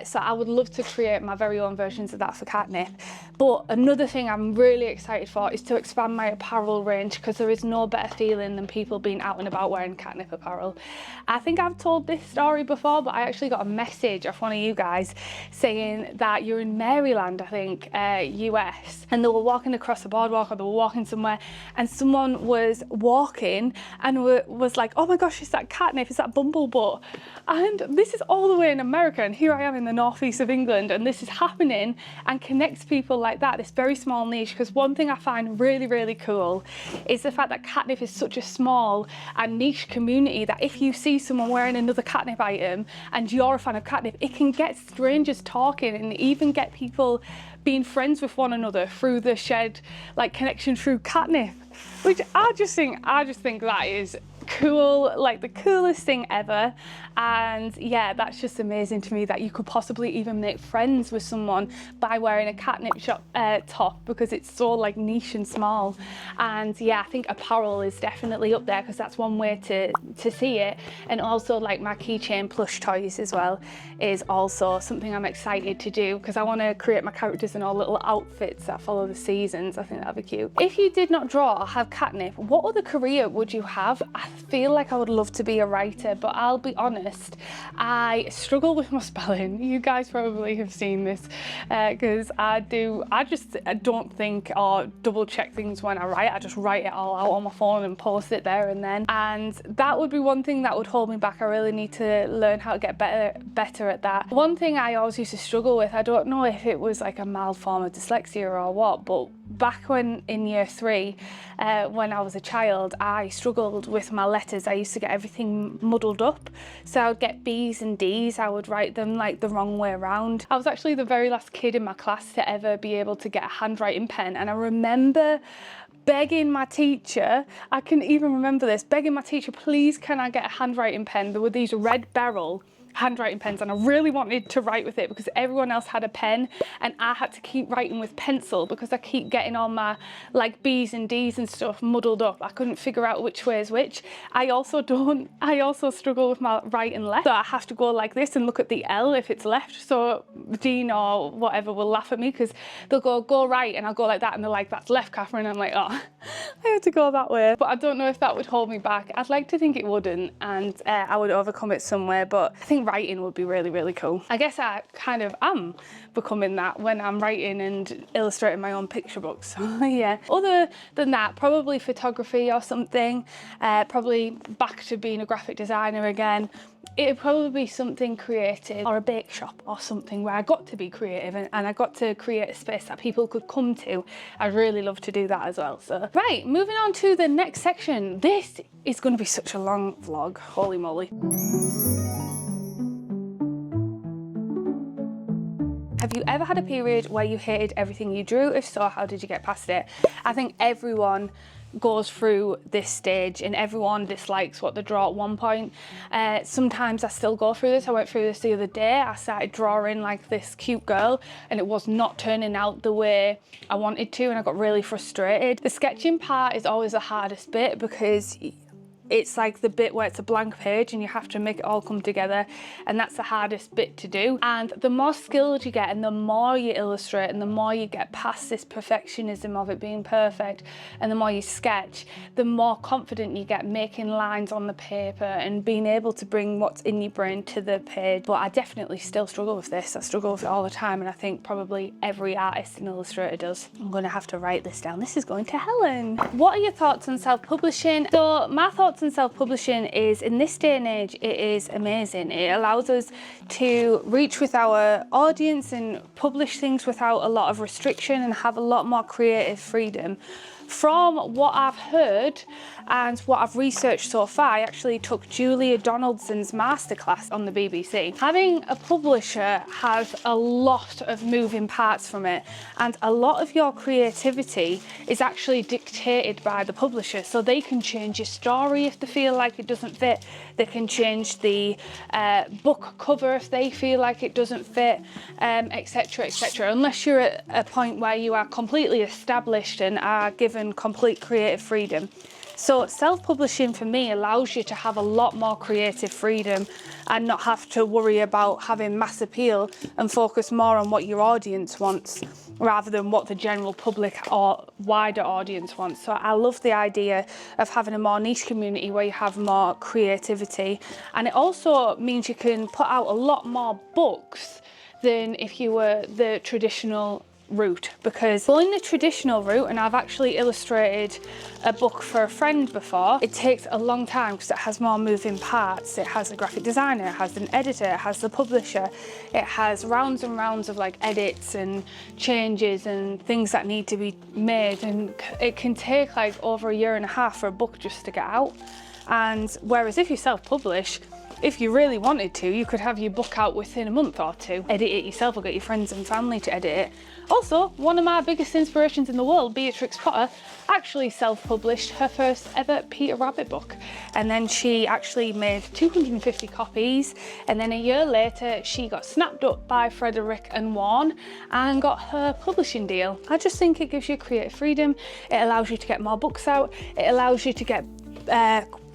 So I would love to create my very own versions of that for Katnipp. But another thing I'm really excited for is to expand my apparel range, because there is no better feeling than people being out and about wearing Katnipp apparel. I think I've told this story before, but I actually got a message off one of you guys saying that you're in Maryland, I think, US, and they were walking across the boardwalk, or they were walking somewhere, and someone was walking and was like, oh my gosh, is that Katnipp, is that Bumblebutt? And this is all the way in America, and here I am in the northeast of England, and this is happening, and connects people like that, this very small niche. Because one thing I find really, really cool is the fact that Katnipp is such a small and niche community that if you see someone wearing another Katnipp item and you're a fan of Katnipp, it can get strangers talking and even get people being friends with one another through the shared like connection through Katnipp, which I just think that is cool, like the coolest thing ever. And yeah, that's just amazing to me that you could possibly even make friends with someone by wearing a Katnipp top, because it's so like niche and small. And yeah, I think apparel is definitely up there, because that's one way to see it. And also like my keychain plush toys as well is also something I'm excited to do, because I want to create my characters in all little outfits that follow the seasons. I think that'd be cute. If you did not draw or have Katnipp, what other career would you have? I feel like I would love to be a writer, but I'll be honest, I struggle with my spelling. You guys probably have seen this, because I don't think or double check things when I write. I just write it all out on my phone and post it there and then. And that would be one thing that would hold me back. I really need to learn how to get better at that. One thing I always used to struggle with, I don't know if it was like a mild form of dyslexia or what, but back when in year 3, when I was a child, I struggled with my letters. I used to get everything muddled up. So I would get B's and D's, I would write them like the wrong way around. I was actually the very last kid in my class to ever be able to get a handwriting pen, and I remember begging my teacher, I can even remember this, begging my teacher, please can I get a handwriting pen? There were these Red Beryl handwriting pens, and I really wanted to write with it because everyone else had a pen and I had to keep writing with pencil because I keep getting all my like B's and D's and stuff muddled up. I couldn't figure out which way is which. I also struggle with my right and left, so I have to go like this and look at the L if it's left. So Dean or whatever will laugh at me because they'll go right and I'll go like that and they're like, that's left, Catherine. I'm like, oh, I have to go that way. But I don't know if that would hold me back. I'd like to think it wouldn't, and I would overcome it somewhere, but I think writing would be really, really cool. I guess I kind of am becoming that when I'm writing and illustrating my own picture books. So yeah, other than that, probably photography or something, probably back to being a graphic designer again. It'd probably be something creative, or a bake shop or something where I got to be creative and I got to create a space that people could come to. I'd really love to do that as well. So right, moving on to the next section. This is going to be such a long vlog, holy moly. Have you ever had a period where you hated everything you drew? If so, how did you get past it? I think everyone goes through this stage and everyone dislikes what they draw at one point. Sometimes I still go through this. I went through this the other day. I started drawing like this cute girl and it was not turning out the way I wanted to, and I got really frustrated. The sketching part is always the hardest bit because it's like the bit where it's a blank page and you have to make it all come together, and that's the hardest bit to do. And the more skilled you get and the more you illustrate and the more you get past this perfectionism of it being perfect and the more you sketch, the more confident you get making lines on the paper and being able to bring what's in your brain to the page. But I definitely still struggle with this. I struggle with it all the time, and I think probably every artist and illustrator does. I'm going to have to write this down. This is going to Helen. What are your thoughts on self-publishing? So my thoughts on self-publishing is, in this day and age, it is amazing. It allows us to reach with our audience and publish things without a lot of restriction and have a lot more creative freedom. From what I've heard and what I've researched so far, I actually took Julia Donaldson's masterclass on the BBC. Having a publisher has a lot of moving parts from it, and a lot of your creativity is actually dictated by the publisher. So they can change your story if they feel like it doesn't fit. They can change the book cover if they feel like it doesn't fit, etc, etc. Unless you're at a point where you are completely established and are given complete creative freedom. So self-publishing for me allows you to have a lot more creative freedom and not have to worry about having mass appeal and focus more on what your audience wants rather than what the general public or wider audience wants. So I love the idea of having a more niche community where you have more creativity, and it also means you can put out a lot more books than if you were the traditional route. Because going the traditional route, and I've actually illustrated a book for a friend before, it takes a long time because it has more moving parts. It has a graphic designer, it has an editor, it has the publisher, it has rounds and rounds of like edits and changes and things that need to be made, and it can take like over 1.5 years for a book just to get out. And whereas if you self-publish, if you really wanted to, you could have your book out within a month or two, edit it yourself or get your friends and family to edit it. Also, one of my biggest inspirations in the world, Beatrix Potter, actually self-published her first ever Peter Rabbit book. And then she actually made 250 copies. And then a year later, she got snapped up by Frederick and Warne and got her publishing deal. I just think it gives you creative freedom. It allows you to get more books out. It allows you to get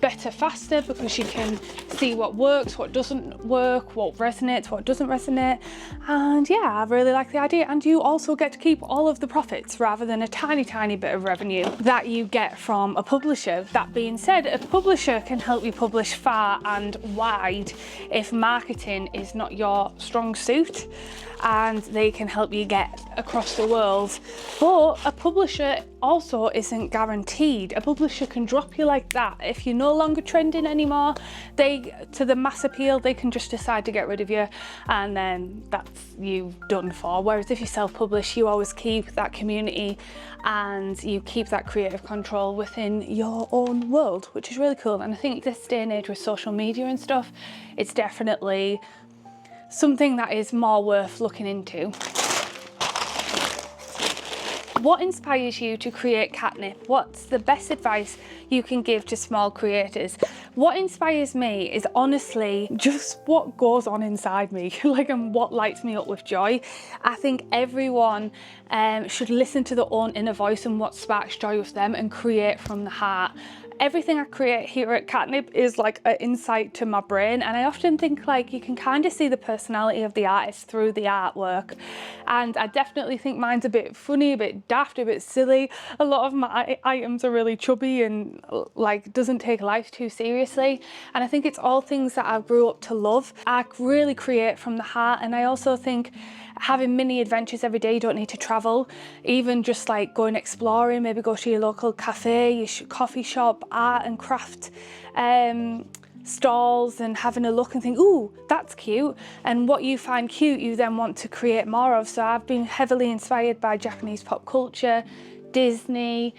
better faster because you can see what works, what doesn't work, what resonates, what doesn't resonate. And yeah, I really like the idea. And you also get to keep all of the profits rather than a tiny bit of revenue that you get from a publisher. That being said, a publisher can help you publish far and wide if marketing is not your strong suit, and they can help you get across the world. But a publisher also isn't guaranteed. A publisher can drop you like that. If you're no longer trending anymore, to the mass appeal, they can just decide to get rid of you, and then that's you done for. Whereas if you self-publish, you always keep that community and you keep that creative control within your own world, which is really cool. And I think this day and age with social media and stuff, it's definitely something that is more worth looking into. What inspires you to create Katnipp? What's the best advice you can give to small creators? What inspires me is honestly just what goes on inside me, and what lights me up with joy. I think everyone should listen to their own inner voice and what sparks joy with them and create from the heart. Everything I create here at Katnipp is like an insight to my brain, and I often think you can kind of see the personality of the artist through the artwork. And I definitely think mine's a bit funny, a bit daft, a bit silly. A lot of my items are really chubby and doesn't take life too seriously. And I think it's all things that I grew up to love. I really create from the heart, and I also think having mini adventures every day, you don't need to travel. Even just going exploring, maybe go to your local cafe, your coffee shop, art and craft stalls, and having a look and think, ooh, that's cute. And what you find cute, you then want to create more of. So I've been heavily inspired by Japanese pop culture, Disney,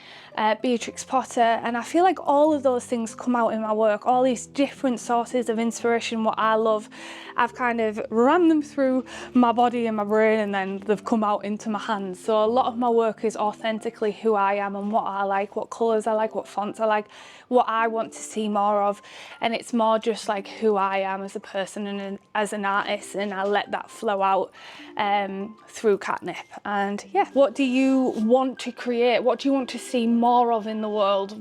Beatrix Potter, and I feel like all of those things come out in my work. All these different sources of inspiration, what I love, I've kind of ran them through my body and my brain, and then they've come out into my hands. So a lot of my work is authentically who I am and what I like, what colours I like, what fonts I like, what I want to see more of. And it's more just who I am as a person and as an artist, and I let that flow out through Katnipp. And yeah, what do you want to create? What do you want to see more of in the world?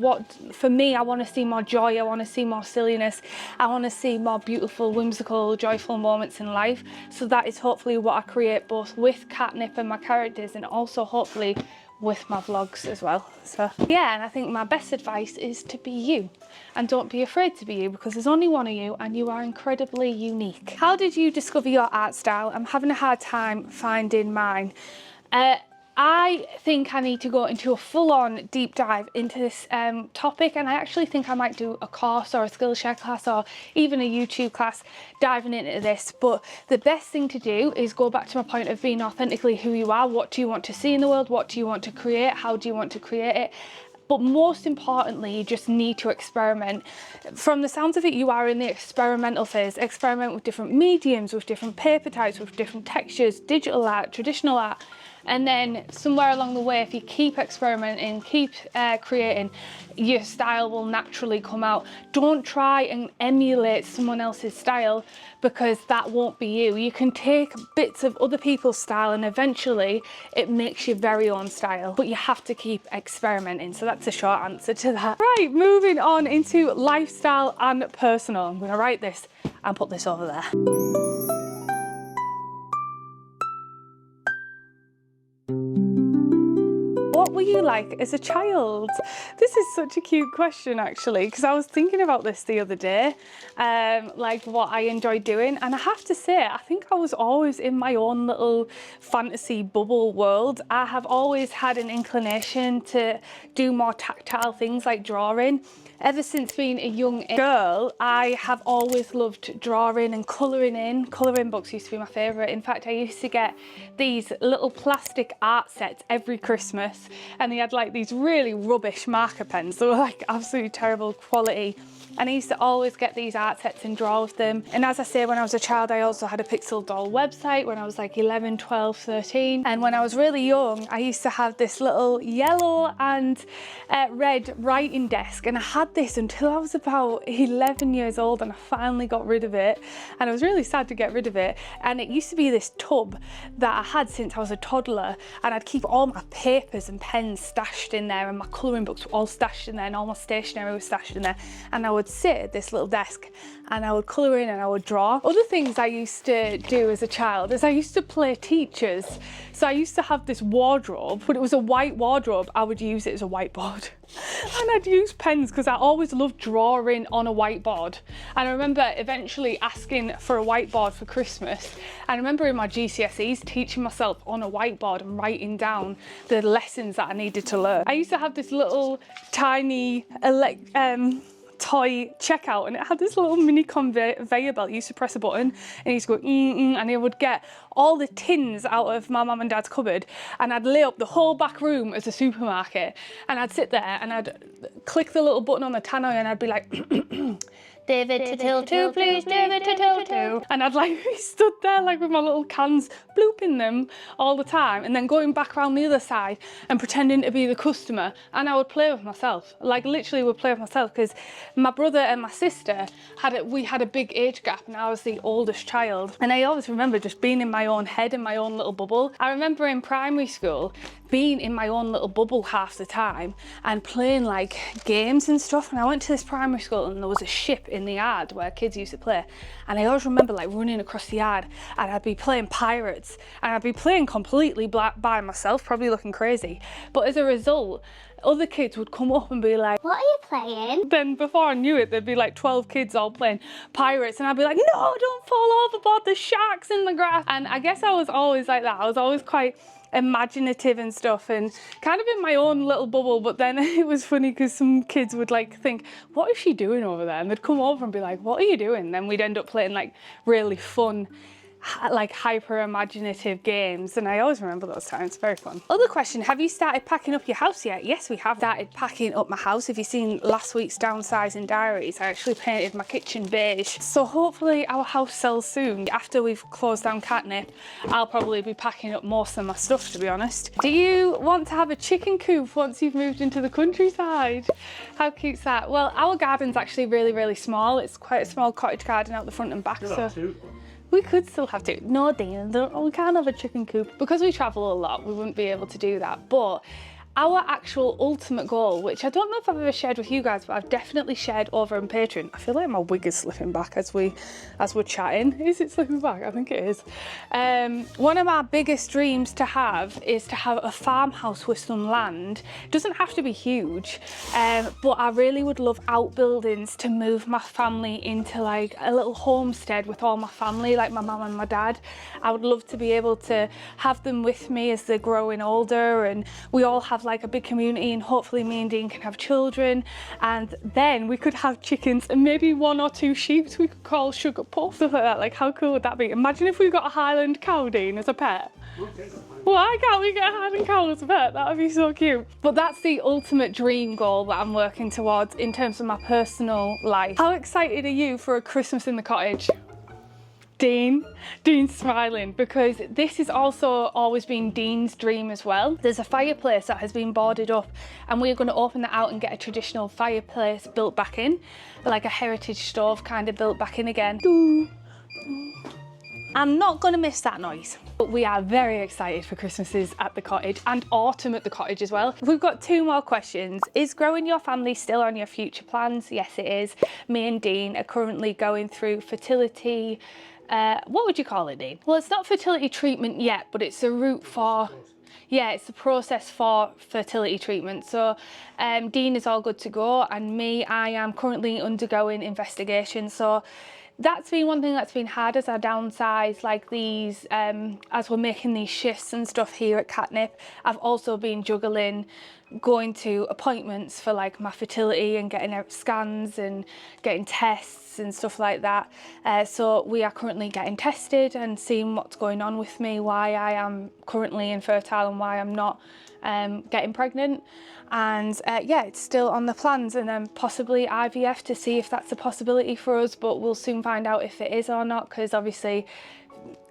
For me, I want to see more joy, I want to see more silliness, I want to see more beautiful, whimsical, joyful moments in life. So that is hopefully what I create, both with Katnipp and my characters, and also hopefully with my vlogs as well. So yeah, and I think my best advice is to be you, and don't be afraid to be you, because there's only one of you and you are incredibly unique. How did you discover your art style? I'm having a hard time finding mine. I think I need to go into a full-on deep dive into this topic, and I actually think I might do a course or a Skillshare class or even a YouTube class diving into this. But the best thing to do is go back to my point of being authentically who you are. What do you want to see in the world? What do you want to create? How do you want to create it? But most importantly, you just need to experiment. From the sounds of it, you are in the experimental phase. Experiment with different mediums, with different paper types, with different textures, digital art, traditional art. And then somewhere along the way, if you keep experimenting, keep creating, your style will naturally come out. Don't try and emulate someone else's style, because that won't be you. You can take bits of other people's style and eventually it makes your very own style, but you have to keep experimenting. So that's a short answer to that. Right, moving on into lifestyle and personal. I'm gonna write this and put this over there. What were you like as a child? This is such a cute question, actually, because I was thinking about this the other day, what I enjoyed doing, and I have to say, I think I was always in my own little fantasy bubble world. I have always had an inclination to do more tactile things like drawing. Ever since being a young girl, I have always loved drawing and colouring in. Colouring books used to be my favourite. In fact, I used to get these little plastic art sets every Christmas and they had like these really rubbish marker pens. They were like absolutely terrible quality. And I used to always get these art sets and draw with them. And as I say, when I was a child, I also had a Pixel doll website when I was like 11, 12, 13. And when I was really young, I used to have this little yellow and red writing desk. And I had this until I was about 11 years old, and I finally got rid of it. And I was really sad to get rid of it. And it used to be this tub that I had since I was a toddler. And I'd keep all my papers and pens stashed in there, and my colouring books were all stashed in there, and all my stationery was stashed in there. And I would sit at this little desk and I would colour in and I would draw. Other things I used to do as a child is I used to play teachers. So I used to have this wardrobe, but it was a white wardrobe. I would use it as a whiteboard. And I'd use pens because I always loved drawing on a whiteboard. And I remember eventually asking for a whiteboard for Christmas. And I remember in my GCSEs teaching myself on a whiteboard and writing down the lessons that I needed to learn. I used to have this little tiny toy checkout, and it had this little mini conveyor belt. You used to press a button and it used to go and it would get all the tins out of my mum and dad's cupboard, and I'd lay up the whole back room as a supermarket, and I'd sit there and I'd click the little button on the tannoy and I'd be like David to till 2, please, David to till 2. And I'd like be stood there like with my little cans, blooping them all the time, and then going back around the other side and pretending to be the customer. And I would play with myself, like literally would play with myself, because my brother and my sister we had a big age gap, and I was the oldest child. And I always remember just being in my own head, in my own little bubble. I remember in primary school being in my own little bubble half the time and playing like games and stuff. And I went to this primary school and there was a ship in the yard where kids used to play, and I always remember like running across the yard and I'd be playing pirates, and I'd be playing completely by myself, probably looking crazy, but as a result other kids would come up and be like, what are you playing? Then before I knew it, there'd be like 12 kids all playing pirates, and I'd be like, no, don't fall overboard, there's sharks in the grass. And I guess I was always like that. I was always quite imaginative and stuff, and kind of in my own little bubble. But then it was funny because some kids would like think, what is she doing over there? And they'd come over and be like, what are you doing? And then we'd end up playing like really fun, like hyper imaginative games, and I always remember those times. Very fun. Other question, have you started packing up your house yet? Yes, we have started packing up my house. If you've seen last week's Downsizing Diaries, I actually painted my kitchen beige, so hopefully our house sells soon. After we've closed down Katnipp, I'll probably be packing up most of my stuff, to be honest. Do you want to have a chicken coop once you've moved into the countryside? How cute's that? Well, our garden's actually really, really small. It's quite a small cottage garden out the front and back, so we could still have to. No, Dean, we can't have a chicken coop. Because we travel a lot, we wouldn't be able to do that. But our actual ultimate goal, which I don't know if I've ever shared with you guys, but I've definitely shared over on Patreon. I feel like my wig is slipping back as we're chatting. Is it slipping back? I think it is. One of my biggest dreams to have is to have a farmhouse with some land. It doesn't have to be huge, but I really would love outbuildings to move my family into, like a little homestead with all my family, like my mum and my dad. I would love to be able to have them with me as they're growing older, and we all have like a big community, and hopefully me and Dean can have children, and then we could have chickens and maybe 1 or 2 sheep we could call Sugar Puff, stuff like that. Like, how cool would that be? Imagine if we got a Highland cow, Dean, as a pet. Why can't we get a Highland cow as a pet? That would be so cute. But that's the ultimate dream goal that I'm working towards in terms of my personal life. How excited are you for a Christmas in the cottage? Dean's smiling, because this has also always been Dean's dream as well. There's a fireplace that has been boarded up, and we're going to open that out and get a traditional fireplace built back in, like a heritage stove kind of built back in again. I'm not going to miss that noise. But we are very excited for Christmases at the cottage and autumn at the cottage as well. We've got 2 more questions. Is growing your family still on your future plans? Yes, it is. Me and Dean are currently going through fertility. What would you call it, Dean? Well, it's not fertility treatment yet, but it's a route for, yeah, it's a process for fertility treatment. So Dean is all good to go, and me, I am currently undergoing investigation. So that's been one thing that's been hard as I downsize, like these, as we're making these shifts and stuff here at Katnipp. I've also been juggling going to appointments for like my fertility and getting scans and getting tests and stuff like that. So we are currently getting tested and seeing what's going on with me, why I am currently infertile and why I'm not getting pregnant. And yeah, it's still on the plans, and then possibly IVF to see if that's a possibility for us, but we'll soon find out if it is or not, because obviously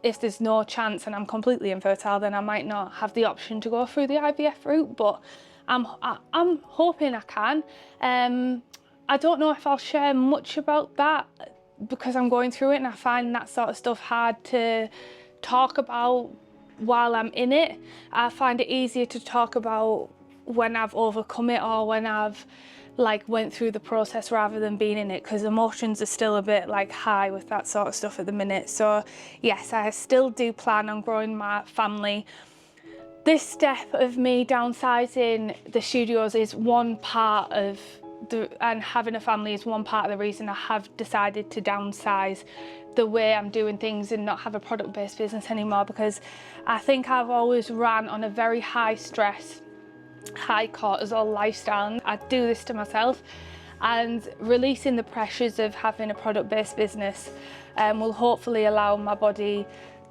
if there's no chance and I'm completely infertile, then I might not have the option to go through the IVF route, but I'm hoping I can. I don't know if I'll share much about that because I'm going through it, and I find that sort of stuff hard to talk about while I'm in it. I find it easier to talk about when I've overcome it or when I've like went through the process rather than being in it, because emotions are still a bit like high with that sort of stuff at the minute. So yes, I still do plan on growing my family. This step of me downsizing the studios is one part of and having a family is one part of the reason I have decided to downsize the way I'm doing things and not have a product-based business anymore, because I think I've always ran on a very high stress, high cortisol lifestyle. I do this to myself, and releasing the pressures of having a product-based business will hopefully allow my body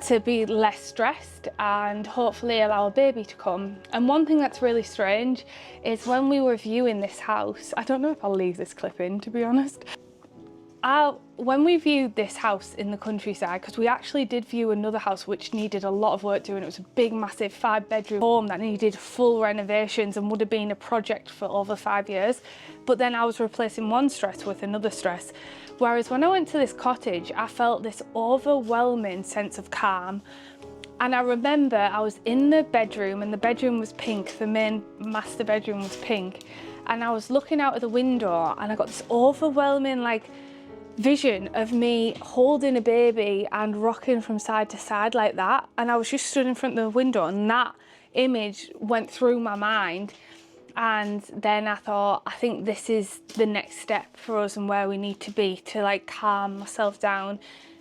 to be less stressed and hopefully allow a baby to come. And one thing that's really strange is when we were viewing this house, I don't know if I'll leave this clip in, to be honest. When we viewed this house in the countryside, because we actually did view another house which needed a lot of work doing. It was a big, massive 5-bedroom home that needed full renovations and would have been a project for over 5 years. But then I was replacing one stress with another stress. Whereas when I went to this cottage, I felt this overwhelming sense of calm. And I remember I was in the bedroom, and the bedroom was pink, the main master bedroom was pink. And I was looking out of the window and I got this overwhelming vision of me holding a baby and rocking from side to side like that. And I was just stood in front of the window, and that image went through my mind. And then I thought, I think this is the next step for us and where we need to be to calm myself down,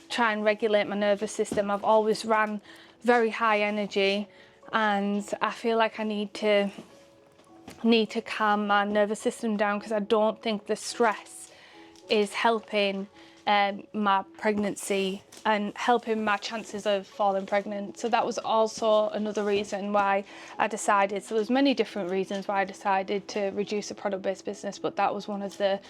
try and regulate my nervous system. I've always ran very high energy, and I feel like I need to calm my nervous system down, because I don't think the stress is helping my pregnancy and helping my chances of falling pregnant. So that was also another reason why I decided, so there's many different reasons why I decided to reduce a product-based business, but that was one of the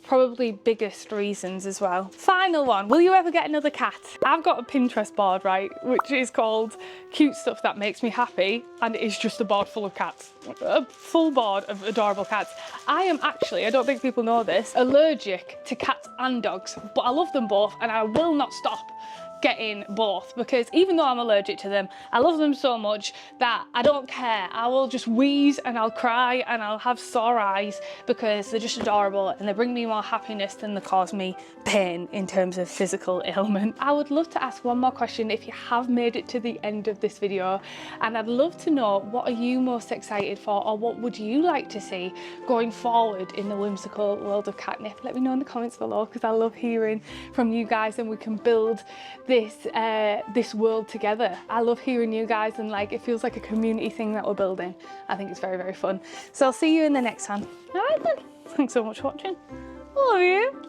probably biggest reasons as well. Final one, will you ever get another cat? I've got a Pinterest board, right, which is called Cute Stuff That Makes Me Happy, and it is just a board full of cats. A full board of adorable cats. I am actually, I don't think people know this, allergic to cats and dogs, but I love them both, and I will not stop getting both, because even though I'm allergic to them, I love them so much that I don't care. I will just wheeze and I'll cry and I'll have sore eyes because they're just adorable and they bring me more happiness than they cause me pain in terms of physical ailment. I would love to ask one more question if you have made it to the end of this video, and I'd love to know, what are you most excited for, or what would you like to see going forward in the whimsical world of Katnipp? Let me know in the comments below, because I love hearing from you guys, and we can build this world together. I love hearing you guys, and it feels like a community thing that we're building. I think it's very, very fun. So I'll see you in the next one. All right then. Thanks so much for watching. Love you.